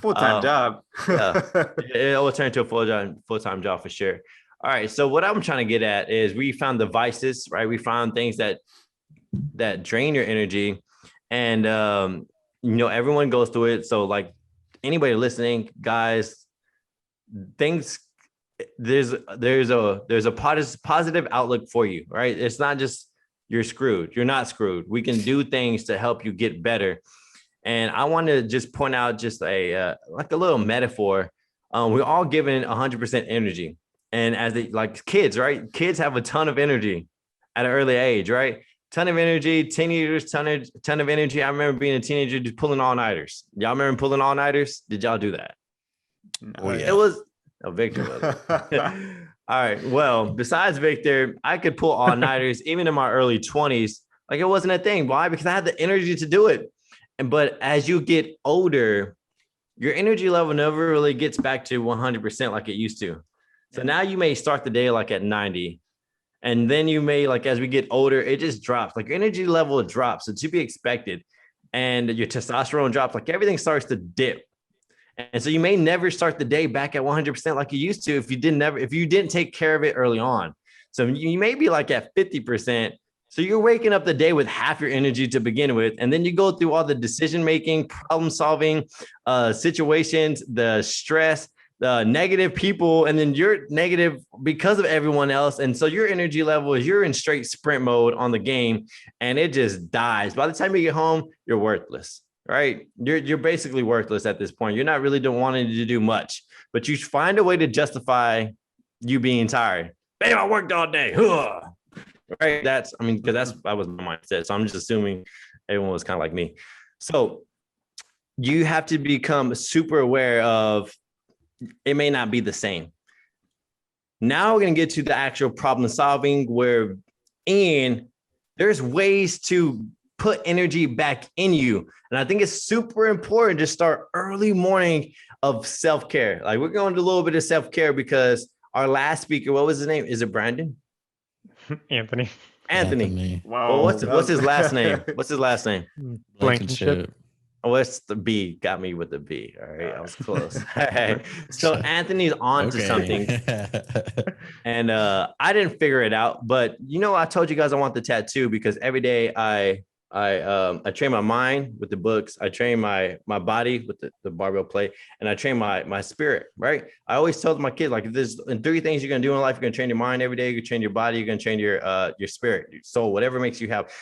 Full-time job. it will turn into a full-time job for sure. All right. So what I'm trying to get at is we found the vices, right? We found things that drain your energy, and everyone goes through it. So like anybody listening, guys, things there's a positive outlook for you, right? It's not just you're screwed. You're not screwed. We can do things to help you get better. And I want to just point out just a little metaphor. We're all given 100% energy, and as like kids, right? Kids have a ton of energy at an early age, right? Ton of energy. Teenagers, ton of energy. I remember being a teenager just pulling all-nighters. Y'all remember pulling all-nighters? Did y'all do that? Oh, yeah. It was a Victor. Was it? All right. Well, besides Victor, I could pull all-nighters even in my early 20s. Like it wasn't a thing. Why? Because I had the energy to do it. But as you get older, your energy level never really gets back to 100% like it used to. So now you may start the day like at 90. And then you may, like, as we get older, it just drops. Like your energy level drops. It's to be expected. And your testosterone drops. Like everything starts to dip. And so you may never start the day back at 100% like you used to if you didn't take care of it early on. So you may be like at 50%. So you're waking up the day with half your energy to begin with. And then you go through all the decision-making, problem-solving situations, the stress, the negative people, and then you're negative because of everyone else. And so your energy level is you're in straight sprint mode on the game, and it just dies. By the time you get home, you're worthless, right? You're basically worthless at this point. You're not really wanting to do much, but you find a way to justify you being tired. Babe, I worked all day. Right. That was my mindset. So I'm just assuming everyone was kind of like me. So you have to become super aware of it may not be the same. Now we're going to get to the actual problem solving there's ways to put energy back in you. And I think it's super important to start early morning of self-care. Like we're going to do a little bit of self-care because our last speaker, what was his name? Is it Brandon? Anthony. Wow. Well, what's his last name? What's his last name? Blankenship. What's the B? Got me with the B. All right. I was close. All right. So Anthony's on to something. And I didn't figure it out. But I told you guys I want the tattoo because every day I train my mind with the books. I train my body with the barbell play, and I train my spirit, right? I always tell my kids, like, if there's 3 things you're going to do in life, you're going to train your mind every day. You're going to train your body. You're going to train your spirit, your soul, whatever makes you happy.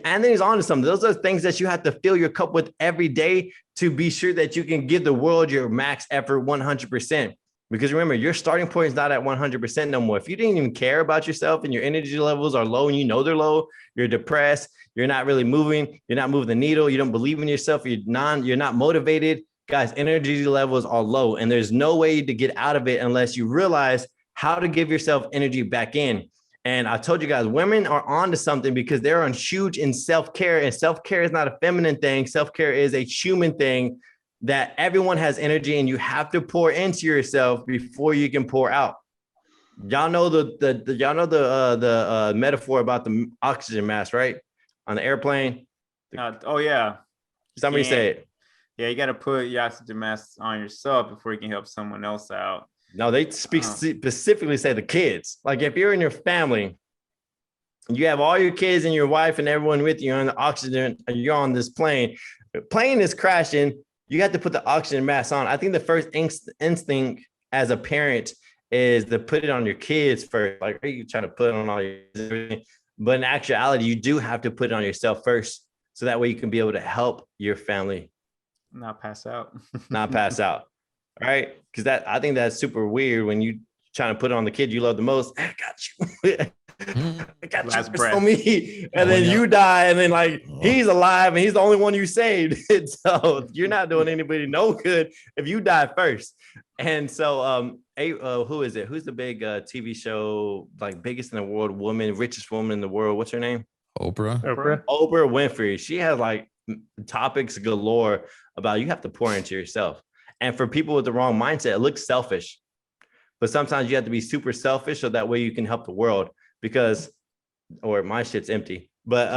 Anthony's on to something. Those are things that you have to fill your cup with every day to be sure that you can give the world your max effort 100%. Because remember, your starting point is not at 100% no more. If you didn't even care about yourself and your energy levels are low and they're low, you're depressed, you're not really moving, you're not moving the needle, you don't believe in yourself, you're not motivated. Guys, energy levels are low and there's no way to get out of it unless you realize how to give yourself energy back in. And I told you guys, women are on to something because they're on huge in self-care, and self-care is not a feminine thing. Self-care is a human thing that everyone has energy and you have to pour into yourself before you can pour out. Y'all know the metaphor about the oxygen mask, right? On the airplane. Oh yeah. Somebody say it. Yeah, you got to put your oxygen mask on yourself before you can help someone else out. No, they specifically say the kids. Like if you're in your family, you have all your kids and your wife and everyone with you on the oxygen, and you're on this plane. The plane is crashing. You have to put the oxygen mask on. I think the first instinct as a parent is to put it on your kids first. Like, are you trying to put it on all your everything? But in actuality, you do have to put it on yourself first. So that way you can be able to help your family. Not pass out. Not pass out. Right? Because I think that's super weird when you trying to put it on the kid you love the most. I got you. I got Last you breath. on me. And then you die. And then like he's alive and he's the only one you saved. So you're not doing anybody no good if you die first. And so who is it? Who's the big TV show, like biggest in the world, richest woman in the world? What's her name? Oprah. Oprah Winfrey. She has like topics galore about you have to pour into yourself. And for people with the wrong mindset, it looks selfish. But sometimes you have to be super selfish so that way you can help the world or my shit's empty. But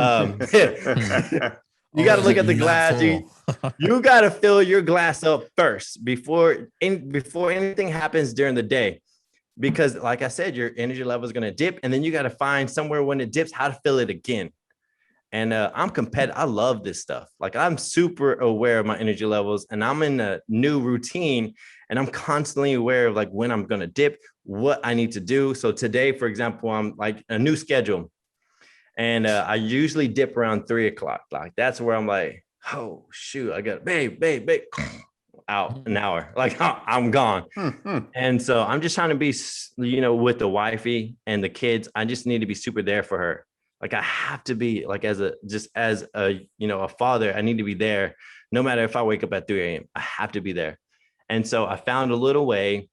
you got to look at the glass. You got to fill your glass up first before anything happens during the day. Because like I said, your energy level is going to dip, and then you got to find somewhere when it dips how to fill it again. And I'm competitive. I love this stuff. Like I'm super aware of my energy levels, and I'm in a new routine, and I'm constantly aware of like when I'm going to dip, what I need to do. So today, for example, I'm like a new schedule, and I usually dip around 3:00. Like that's where I'm like, oh shoot, I got babe, out an hour. Like I'm gone. And so I'm just trying to be, with the wifey and the kids. I just need to be super there for her. Like I have to be like as a father, I need to be there. No matter if I wake up at 3 a.m., I have to be there. And so I found a little way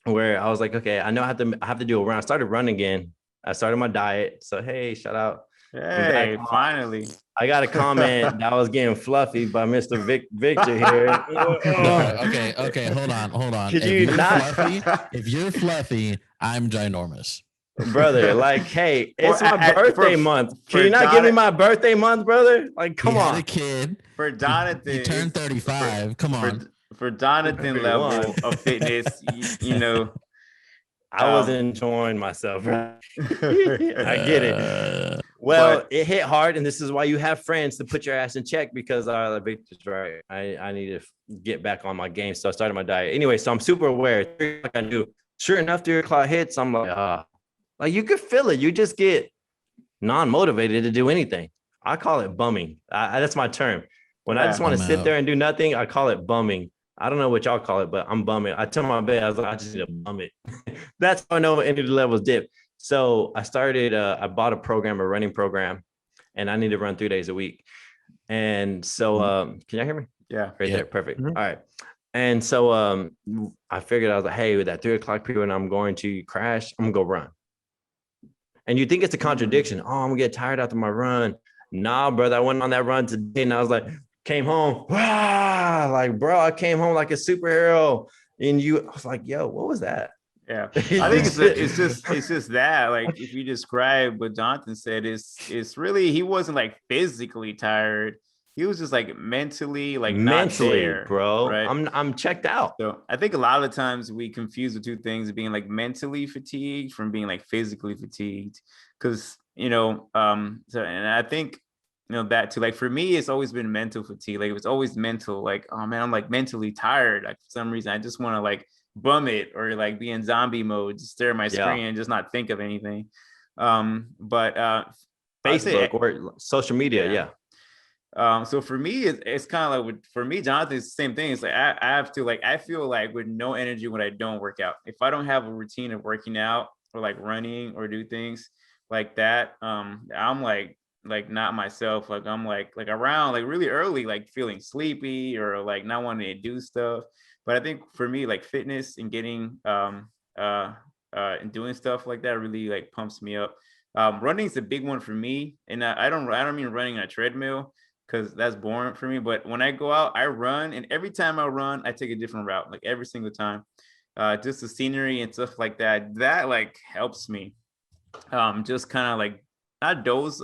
where I was like, okay, I know I have to do a run. I started running again. I started my diet. So, hey, shout out. Hey, finally. I got a comment that was getting fluffy by Mr. Victor here. Okay. Hold on. Could you not? If you're fluffy, I'm ginormous. Brother, like, hey, it's my birthday month. Can you not give me my birthday month, brother? Like, come on. A kid. For Jonathan. He turned 35. Come on. For Jonathan level of fitness, I was enjoying myself. Right? I get it. Well, it hit hard, and this is why you have friends to put your ass in check, because Victor's right. I need to get back on my game. So I started my diet. Anyway, so I'm super aware. Like I do. Sure enough, 3:00 hits. I'm like, like you could feel it. You just get non-motivated to do anything. I call it bumming. That's my term. When I just want to sit there and do nothing, I call it bumming. I don't know what y'all call it, but I'm bumming. I tell my bed, I was like, I just need to bum it. That's how I know energy levels dip. So I started, I bought a running program, and I need to run 3 days a week. And so, can y'all hear me? Yeah. Right there. Perfect. All right. And so I figured, I was like, hey, with that 3:00 period, when I'm going to crash, I'm going to go run. And you think it's a contradiction. Oh, I'm going to get tired after my run. Nah, brother. I went on that run today, and I was like, came home. Like, bro, I came home like a superhero. And I was like, yo, what was that? Yeah, I think it's just that, like, if you describe what Jonathan said, it's really, he wasn't like physically tired. He was just like mentally not there, bro. Right? I'm checked out. So I think a lot of the times we confuse the two things, being like mentally fatigued from being like physically fatigued. Because so, and I think that too, like for me, it's always been mental fatigue. Like it was always mental, like, oh man, I'm like mentally tired. Like for some reason I just want to like bum it, or like be in zombie mode, just stare at my screen and just not think of anything. But Facebook or social media, so for me, it's kind of like for me, Jonathan, it's the same thing. It's like I have to, like, I feel like with no energy when I don't work out. If I don't have a routine of working out or like running or do things like that, I'm like not myself. Like I'm like around like really early, like feeling sleepy or like not wanting to do stuff. But I think for me, like fitness and getting and doing stuff like that really like pumps me up. Running is a big one for me, and I don't mean running on a treadmill, because that's boring for me. But when I go out, I run, and every time I run, I take a different route, like every single time. Just the scenery and stuff like that like helps me. Just kind of like not doze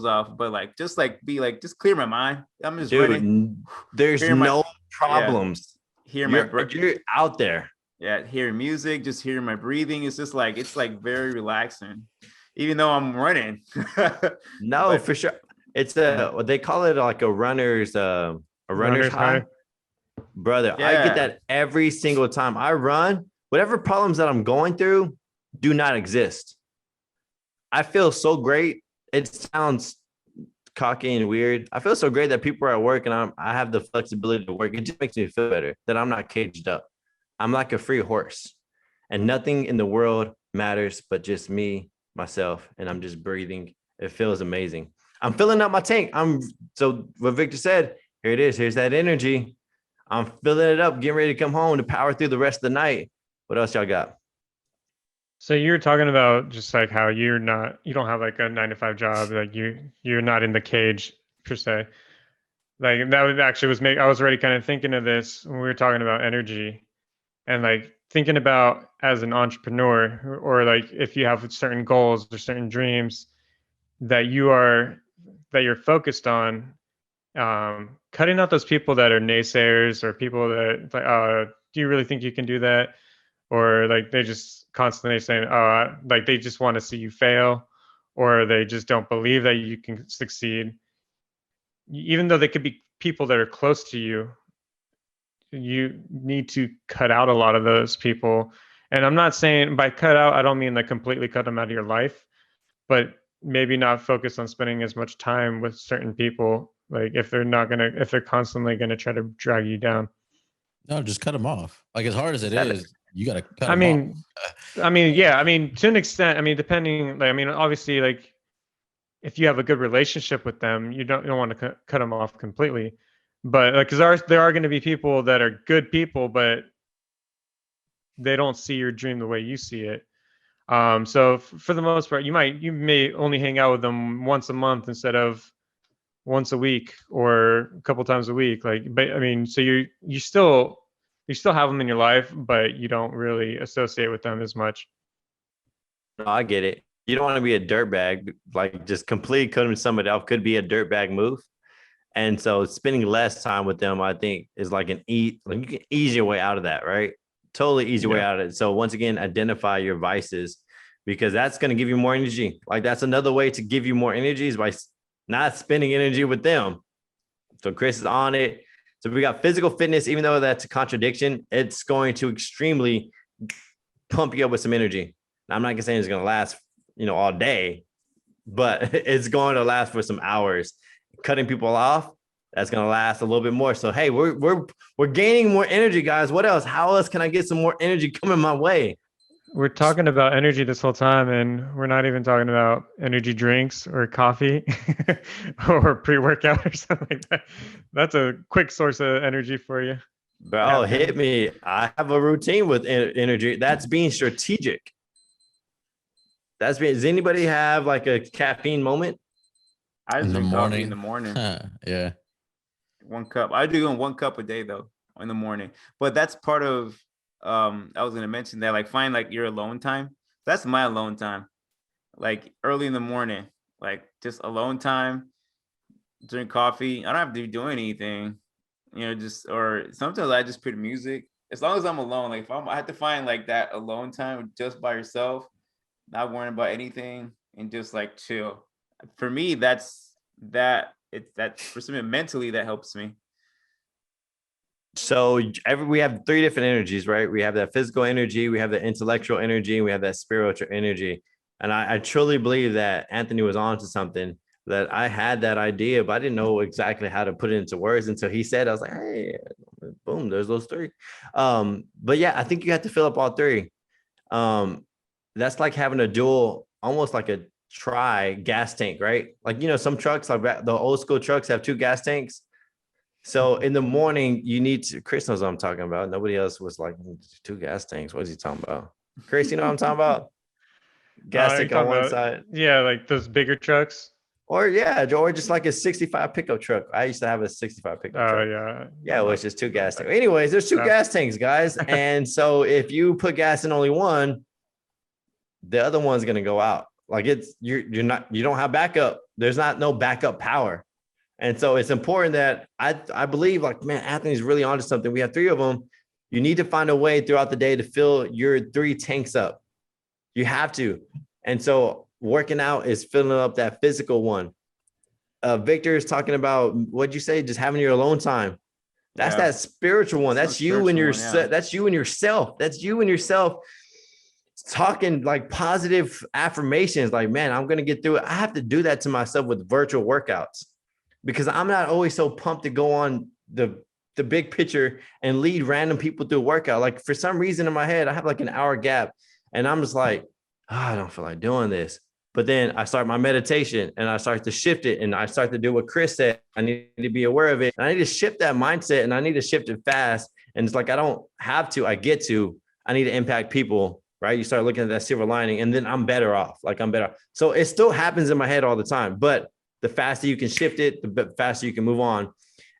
off, but like just like be like just clear my mind. I'm just running. There's no problems. You're out there. Yeah, hearing music, just hearing my breathing. It's just like it's like very relaxing, even though I'm running. No, for sure. It's they call it like a runner's high. Brother, I get that every single time I run. Whatever problems that I'm going through do not exist. I feel so great. It sounds cocky and weird. I feel so great that people are at work and I have the flexibility to work. It just makes me feel better that I'm not caged up. I'm like a free horse, and nothing in the world matters but just me, myself, and I'm just breathing. It feels amazing. I'm filling up my tank. So what Victor said, here it is. Here's that energy. I'm filling it up, getting ready to come home to power through the rest of the night. What else y'all got? So you're talking about just like how you don't have like a 9-to-5 job, like you're not in the cage per se. like that would actually I was already kind of thinking of this when we were talking about energy, and like thinking about as an entrepreneur, or like if you have certain goals or certain dreams that you're focused on, cutting out those people that are naysayers, or people that like, do you really think you can do that? Or like they just constantly saying, like they just want to see you fail, or they just don't believe that you can succeed. Even though they could be people that are close to you, you need to cut out a lot of those people. And I'm not saying by cut out, I don't mean like completely cut them out of your life, but maybe not focus on spending as much time with certain people. Like if they're constantly gonna try to drag you down. No, just cut them off. Like as hard as it is, you got to cut I them mean, off. yeah, I mean, to an extent, I mean, depending, like, I mean, obviously, like, if you have a good relationship with them, you don't want to cut them off completely. But like, because there are going to be people that are good people, but they don't see your dream the way you see it. So for the most part, you may only hang out with them once a month instead of once a week or a couple times a week. Like, but I mean, so you still have them in your life, but you don't really associate with them as much. No, I get it. You don't want to be a dirtbag. Like just completely cutting somebody off could be a dirtbag move. And so spending less time with them, I think, is like like you can ease your way out of that, right? Totally ease your way out of it. So once again, identify your vices, because that's going to give you more energy. Like that's another way to give you more energy is by not spending energy with them. So Chris is on it. So we got physical fitness, even though that's a contradiction, it's going to extremely pump you up with some energy. Now, I'm not gonna say it's gonna last, all day, but it's going to last for some hours. Cutting people off, that's gonna last a little bit more. So hey, we're gaining more energy, guys. What else? How else can I get some more energy coming my way? We're talking about energy this whole time, and we're not even talking about energy drinks or coffee or pre-workout or something like that. That's a quick source of energy for you. Bro, hit me. I have a routine with energy. That's being strategic. Does anybody have like a caffeine moment? I In the drink coffee morning. in the morning. Yeah. 1 cup. I do 1 cup a day though in the morning. But that's part of I was gonna mention that, like find like your alone time. That's my alone time. Like early in the morning, like just alone time, drink coffee. I don't have to be doing anything, or sometimes I just put music. As long as I'm alone, like I have to find like that alone time just by yourself, not worrying about anything and just like chill. For me, that's for something mentally that helps me. So we have 3 different energies, right? We have that physical energy, we have the intellectual energy, and we have that spiritual energy. And I truly believe that Anthony was on to something, that I had that idea, but I didn't know exactly how to put it into words until he said, I was like, hey, boom, there's those 3. But yeah, I think you have to fill up all 3. That's like having a dual, almost like a gas tank, right? Like, some trucks, like the old school trucks have 2 gas tanks. So in the morning, you need to, Chris knows what I'm talking about. Nobody else was like 2 gas tanks. What is he talking about? Chris, you know what I'm talking about? Gas tank on one side. Yeah, like those bigger trucks. Or just like a 65 pickup truck. I used to have a 65 pickup truck. Yeah. Yeah, which is 2 gas tanks. Anyways, there's 2 gas tanks, guys. And so if you put gas in only one, the other one's gonna go out. Like you don't have backup. There's no backup power. And so it's important that I believe, like, man, Anthony's really onto something. We have 3 of them. You need to find a way throughout the day to fill your 3 tanks up. You have to. And so working out is filling up that physical one. Victor is talking about, what'd you say? Just having your alone time. That's that spiritual one. That's you and yourself. That's you and yourself. That's you and yourself talking like positive affirmations. Like, man, I'm going to get through it. I have to do that to myself with virtual workouts, because I'm not always so pumped to go on the big picture and lead random people through a workout. Like for some reason in my head, I have like an hour gap and I'm just like, I don't feel like doing this. But then I start my meditation and I start to shift it. And I start to do what Chris said. I need to be aware of it. And I need to shift that mindset, and I need to shift it fast. And it's like, I don't have to, I get to, I need to impact people, right? You start looking at that silver lining, and then I'm better off. Like I'm better. So it still happens in my head all the time, but the faster you can shift it, the faster you can move on.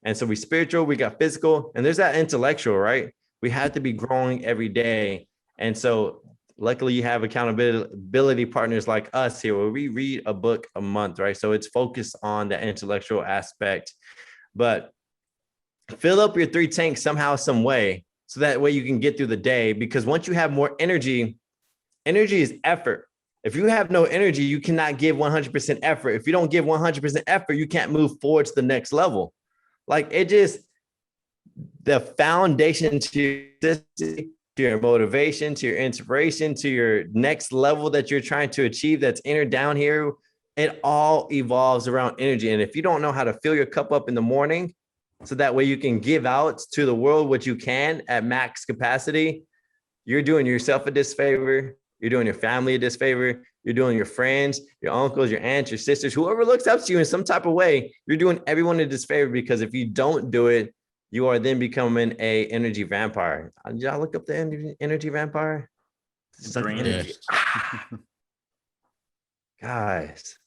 And so we spiritual, we got physical, and there's that intellectual, right? We have to be growing every day. And so luckily you have accountability partners like us here where we read a book a month, right? So it's focused on the intellectual aspect, but fill up your 3 tanks somehow, some way, so that way you can get through the day. Because once you have more energy is effort. If you have no energy, you cannot give 100% effort. If you don't give 100% effort, you can't move forward to the next level. Like it just, the foundation to your motivation, to your inspiration, to your next level that you're trying to achieve, that's inner down here, it all evolves around energy. And if you don't know how to fill your cup up in the morning, so that way you can give out to the world what you can at max capacity, you're doing yourself a disfavor. You're doing your family a disfavor. You're doing your friends, your uncles, your aunts, your sisters, whoever looks up to you in some type of way, you're doing everyone a disfavor, because if you don't do it, you are then becoming a energy vampire. Did y'all look up the energy vampire? Drain energy. Guys,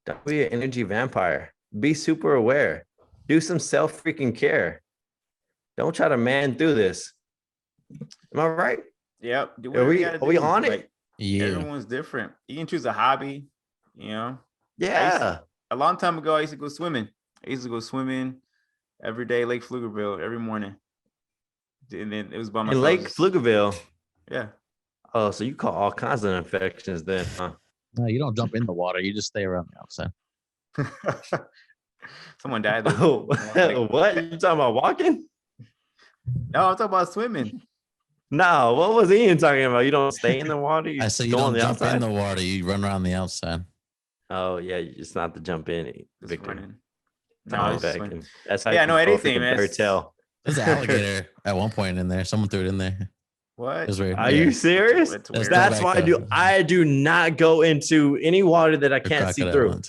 don't be an energy vampire. Be super aware. Do some self freaking care. Don't try to man through this. Am I right? Yep. Are we on it? Like, Yeah. everyone's different. You can choose a hobby, Yeah. A long time ago, I used to go swimming. Every day, Lake Pflugerville, every morning. And then it was by myself. In Lake Pflugerville. Yeah. Oh, so you caught all kinds of infections then, huh? No, you don't jump in the water. You just stay around the outside. Someone died. Oh, what? You talking about walking? No, I'm talking about swimming. No, what was Ian talking about? You don't stay in the water? I said you don't jump in the water. You run around the outside. Oh, yeah. It's not to jump in, Just Victor. running. No, swimming. that's how Yeah, you no, control anything, freaking man. fairy tale. There's an alligator at one point in there. Someone threw it in there. What? It was weird. Are you serious? It's weird. That's why I do not go into any water that I can't see through.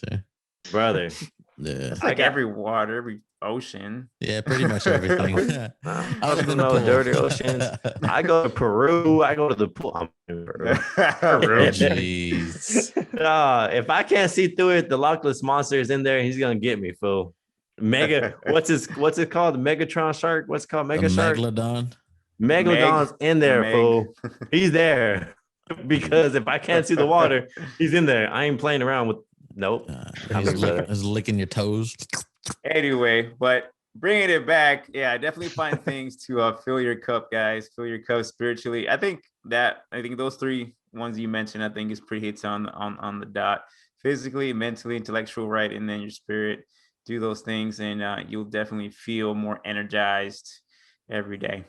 Brother. Yeah. It's like every water, every ocean. Yeah, pretty much everything. I don't know dirty oceans. I go to Peru. I go to the pool. I'm in Peru. Jeez. If I can't see through it, the Loch Ness monster is in there. He's gonna get me, fool. What's it called? The Megatron shark? What's it called? Mega shark? Megalodon. Megalodon's in there, fool. He's there. Because if I can't see the water, he's in there. I ain't playing around with. Nope. He's licking your toes. Anyway, but bringing it back, yeah, definitely find things to fill your cup, guys. Fill your cup spiritually. I think those 3 ones you mentioned, I think is pretty hits on the dot. Physically, mentally, intellectual, right, and then your spirit. Do those things, and you'll definitely feel more energized every day.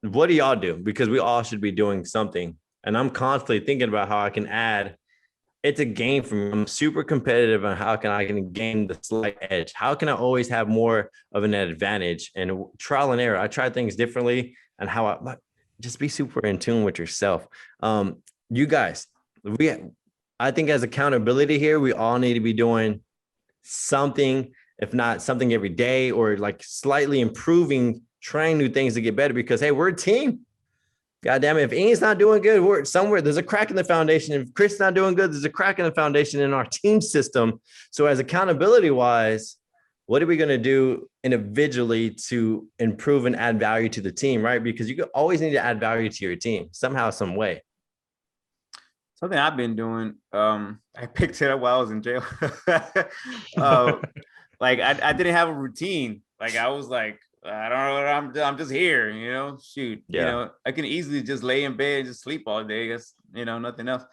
What do y'all do? Because we all should be doing something. And I'm constantly thinking about how I can add. It's a game for me. I'm super competitive on how I can gain the slight edge. How can I always have more of an advantage? And trial and error. I try things differently, and how I just be super in tune with yourself. You guys, I think as accountability here, we all need to be doing something, if not something every day, or like slightly improving, trying new things to get better, because hey, we're a team. God damn it. If Ian's not doing good, we're somewhere, there's a crack in the foundation. If Chris is not doing good, there's a crack in the foundation in our team system. So as accountability wise, what are we going to do individually to improve and add value to the team, right? Because you always need to add value to your team somehow, some way. Something I've been doing, I picked it up while I was in jail. Like I didn't have a routine. Like I was like, I don't know, I'm just here, shoot. Yeah. I can easily just lay in bed and just sleep all day. That's, nothing else.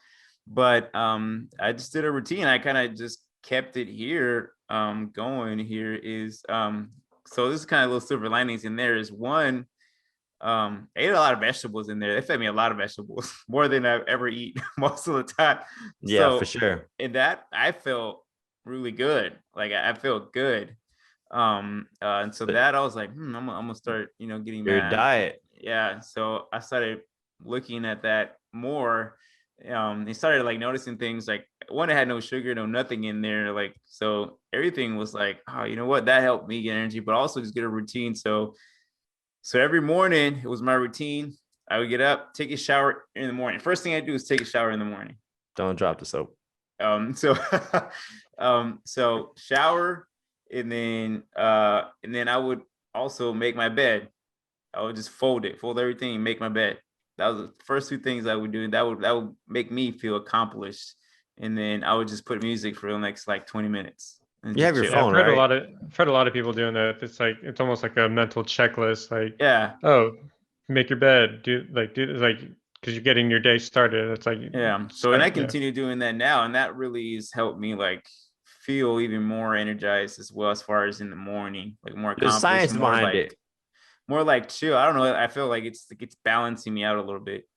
But I just did a routine. I kind of just kept it here. Going here is so this is kind of little silver linings in there. Is one, I ate a lot of vegetables in there. They fed me a lot of vegetables, more than I've ever eaten most of the time. Yeah, for sure. And that I felt really good. Like I felt good. And so that I was like, I'm gonna start, getting your diet. Yeah. So I started looking at that more. They started like noticing things like one, it had no sugar, no nothing in there. Like, so everything was like, oh, you know what? That helped me get energy, but also just get a routine. So every morning it was my routine. I would get up, take a shower in the morning. First thing I do is take a shower in the morning. Don't drop the soap. So shower. And then I would also make my bed. I would just fold everything, and make my bed. That was the first two things I would do. That would make me feel accomplished. And then I would just put music for the next like 20 minutes. And You have your chill. phone, right? I've heard a lot of people doing that. It's almost like a mental checklist. Like, Yeah. oh, make your bed. Do because you're getting your day started. It's like Yeah. So and I continue doing that now, and that really has helped me like feel even more energized as well, as far as in the morning, like more There's accomplished, science more behind like it. more like chill. I don't know. I feel like it's balancing me out a little bit.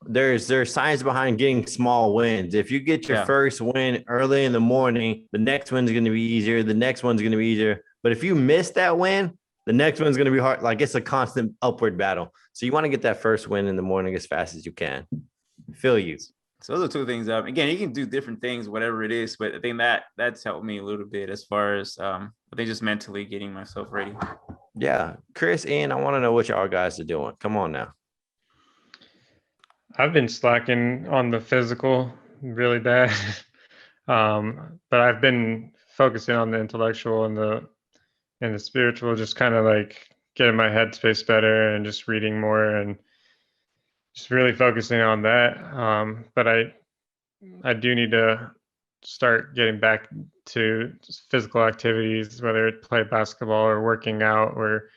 There's science behind getting small wins. If you get your first win early in the morning, the next one's going to be easier. The next one's going to be easier. But if you miss that win, the next one's going to be hard. Like it's a constant upward battle. So you want to get that first win in the morning as fast as you can. Feel you. So those are two things. Again, you can do different things, whatever it is. But I think that's helped me a little bit as far as I think just mentally getting myself ready. Yeah, Chris, Ian, I want to know what y'all guys are doing. Come on now. I've been slacking on the physical really bad. But I've been focusing on the intellectual and the spiritual, just kind of like getting my headspace better and just reading more and just really focusing on that. But I do need to start getting back to physical activities, whether it play basketball or working out or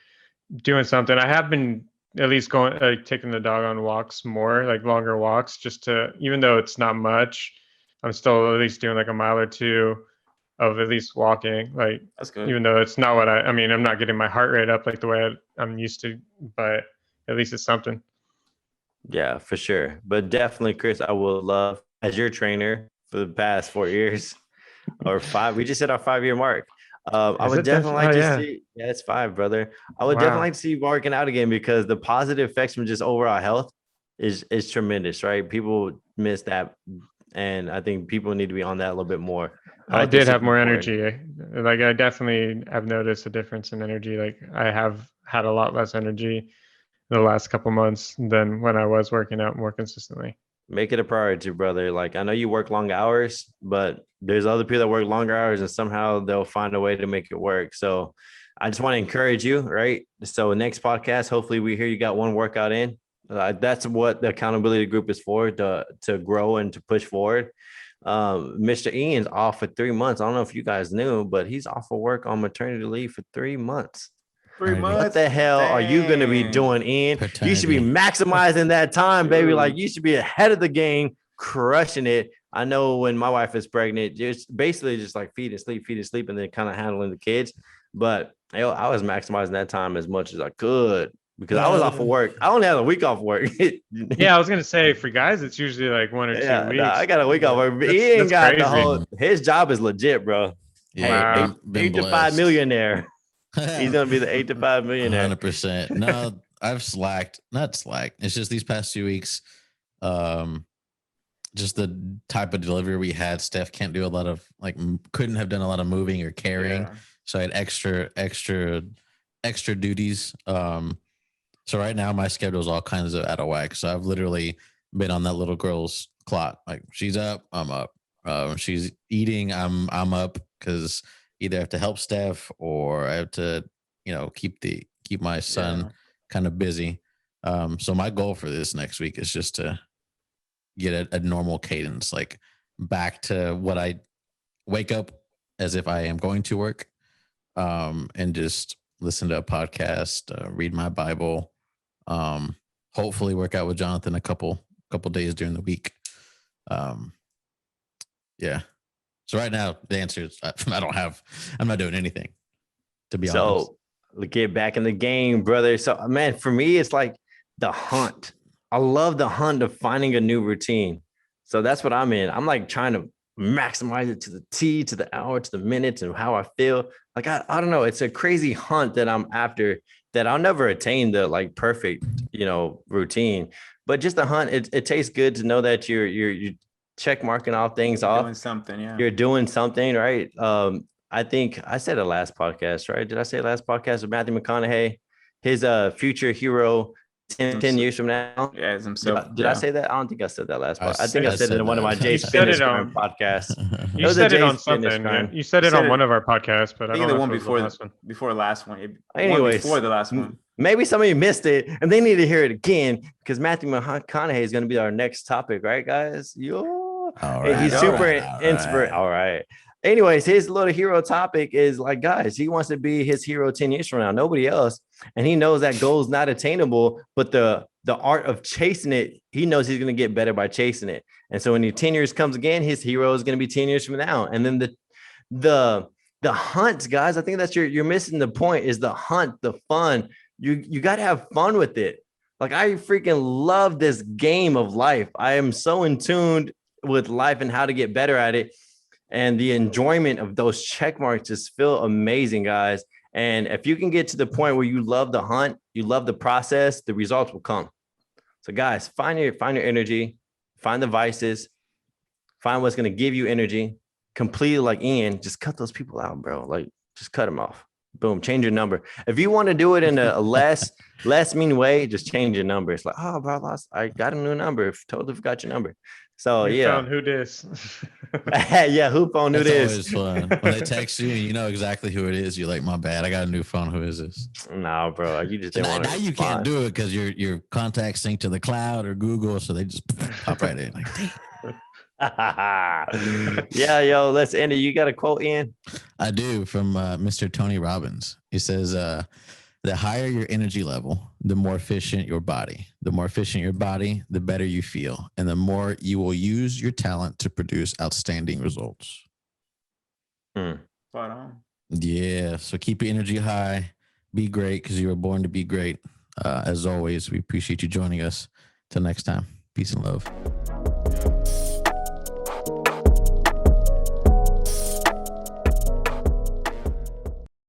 doing something. I have been at least going taking the dog on walks more, like longer walks, just to, even though it's not much, I'm still at least doing like a mile or two of at least walking. Like That's good. Even though it's not what I mean, I'm not getting my heart rate up like the way I'm used to, but at least it's something. Yeah, for sure. But definitely, Chris, I would love, as your trainer for the past 4 years or 5, we just hit our 5-year mark. I would definitely like to see. Yeah, it's 5, brother. I would definitely like to see you working out again, because the positive effects from just overall health is tremendous, right? People miss that, and I think people need to be on that a little bit more. I did have more energy. Like I definitely have noticed a difference in energy. Like I have had a lot less energy the last couple months than when I was working out more consistently. Make it a priority, brother. Like I know you work long hours, but there's other people that work longer hours and somehow they'll find a way to make it work. So I just want to encourage you, right? So next podcast, hopefully we hear you got one workout in. That's what the accountability group is for, to grow and to push forward. Mr. Ian's off for 3 months. I don't know if you guys knew, but he's off of work on maternity leave for 3 months. 3 months. What the hell are you going to be doing, Ian? You should be maximizing that time, baby. Like you should be ahead of the game, crushing it. I know when my wife is pregnant, just basically just like feed and sleep, and then kind of handling the kids. But I was maximizing that time as much as I could, because I was off of work. I only had a week off work. Yeah, I was gonna say for guys, it's usually like 1 or 2 weeks. Nah, I got a week off work. He ain't got crazy. The whole. His job is legit, bro. Yeah, hey, 8 to 5 millionaire. He's gonna be the 8 to 5 millionaire. 100%. No, I've slacked. Not slacked. It's just these past 2 weeks. Just the type of delivery we had. Steph can't do a lot of couldn't have done a lot of moving or carrying. Yeah. So I had extra duties. So right now my schedule is all kinds of out of whack. So I've literally been on that little girl's clock. Like she's up, I'm up. She's eating, I'm up, because either I have to help Steph or I have to, keep my son kind of busy. So my goal for this next week is just to get a normal cadence, like back to what I wake up as if I am going to work, and just listen to a podcast, read my Bible, hopefully work out with Jonathan a couple days during the week. Yeah. So right now the answer is I'm not doing anything, to be honest. So get back in the game, brother. So man, for me, it's like the hunt. I love the hunt of finding a new routine. So that's what I'm in. I'm like trying to maximize it to the T, to the hour, to the minutes, and how I feel. Like, I don't know. It's a crazy hunt that I'm after, that I'll never attain the perfect, routine, but just the hunt. It tastes good to know that you're check marking all things off. Doing something. Yeah. You're doing something, right? I think I said it last podcast, right? Did I say last podcast with Matthew McConaughey? His future hero 10 years from now. Yeah, as himself. Did I say that? I don't think I said that last part. I think I said said it in one of my that. Jay's You said Fitness it Crime on- podcasts. You It was a said it on Jay's Fitness something. Crime. You said You it said on it- one of our podcasts, but I I think don't the know one if it was before the last one. before last one. One Anyways, before the last one. Maybe some of you missed it and they need to hear it again because Matthew McConaughey is going to be our next topic, right, guys? All And he's right, super all inspired. All right. Anyways, his little hero topic is like, guys, he wants to be his hero 10 years from now, nobody else. And he knows that goal is not attainable, but the art of chasing it, he knows he's going to get better by chasing it. And so when your 10 years comes again, his hero is going to be 10 years from now. And then the hunt, guys, I think that's you're missing the point is the hunt, the fun. You got to have fun with it. Like I freaking love this game of life. I am so in tune with life and how to get better at it. And the enjoyment of those check marks just feel amazing, guys. And if you can get to the point where you love the hunt, you love the process, the results will come. So guys, find your energy, find the vices, find what's going to give you energy. Completely like Ian, just cut those people out, bro. Like just cut them off. Boom, change your number. If you want to do it in a less mean way, just change your number. It's like, oh, bro, I got a new number. Totally forgot your number. So You yeah. found who dis. Yeah, who phone who That's this? always fun. When they text you and you know exactly who it is, you're like, my bad, I got a new phone. Who is this? No, bro, you just didn't want to. Now you can't do it because your contacts sync to the cloud or Google, so they just pop right in. Like, Yeah, yo, let's end it. You got a quote, Ian? I do from Mr. Tony Robbins. He says, the higher your energy level, the more efficient your body. The more efficient your body, the better you feel. And the more you will use your talent to produce outstanding results. Spot on. Yeah. So keep your energy high. Be great because you were born to be great. As always, we appreciate you joining us. Till next time. Peace and love.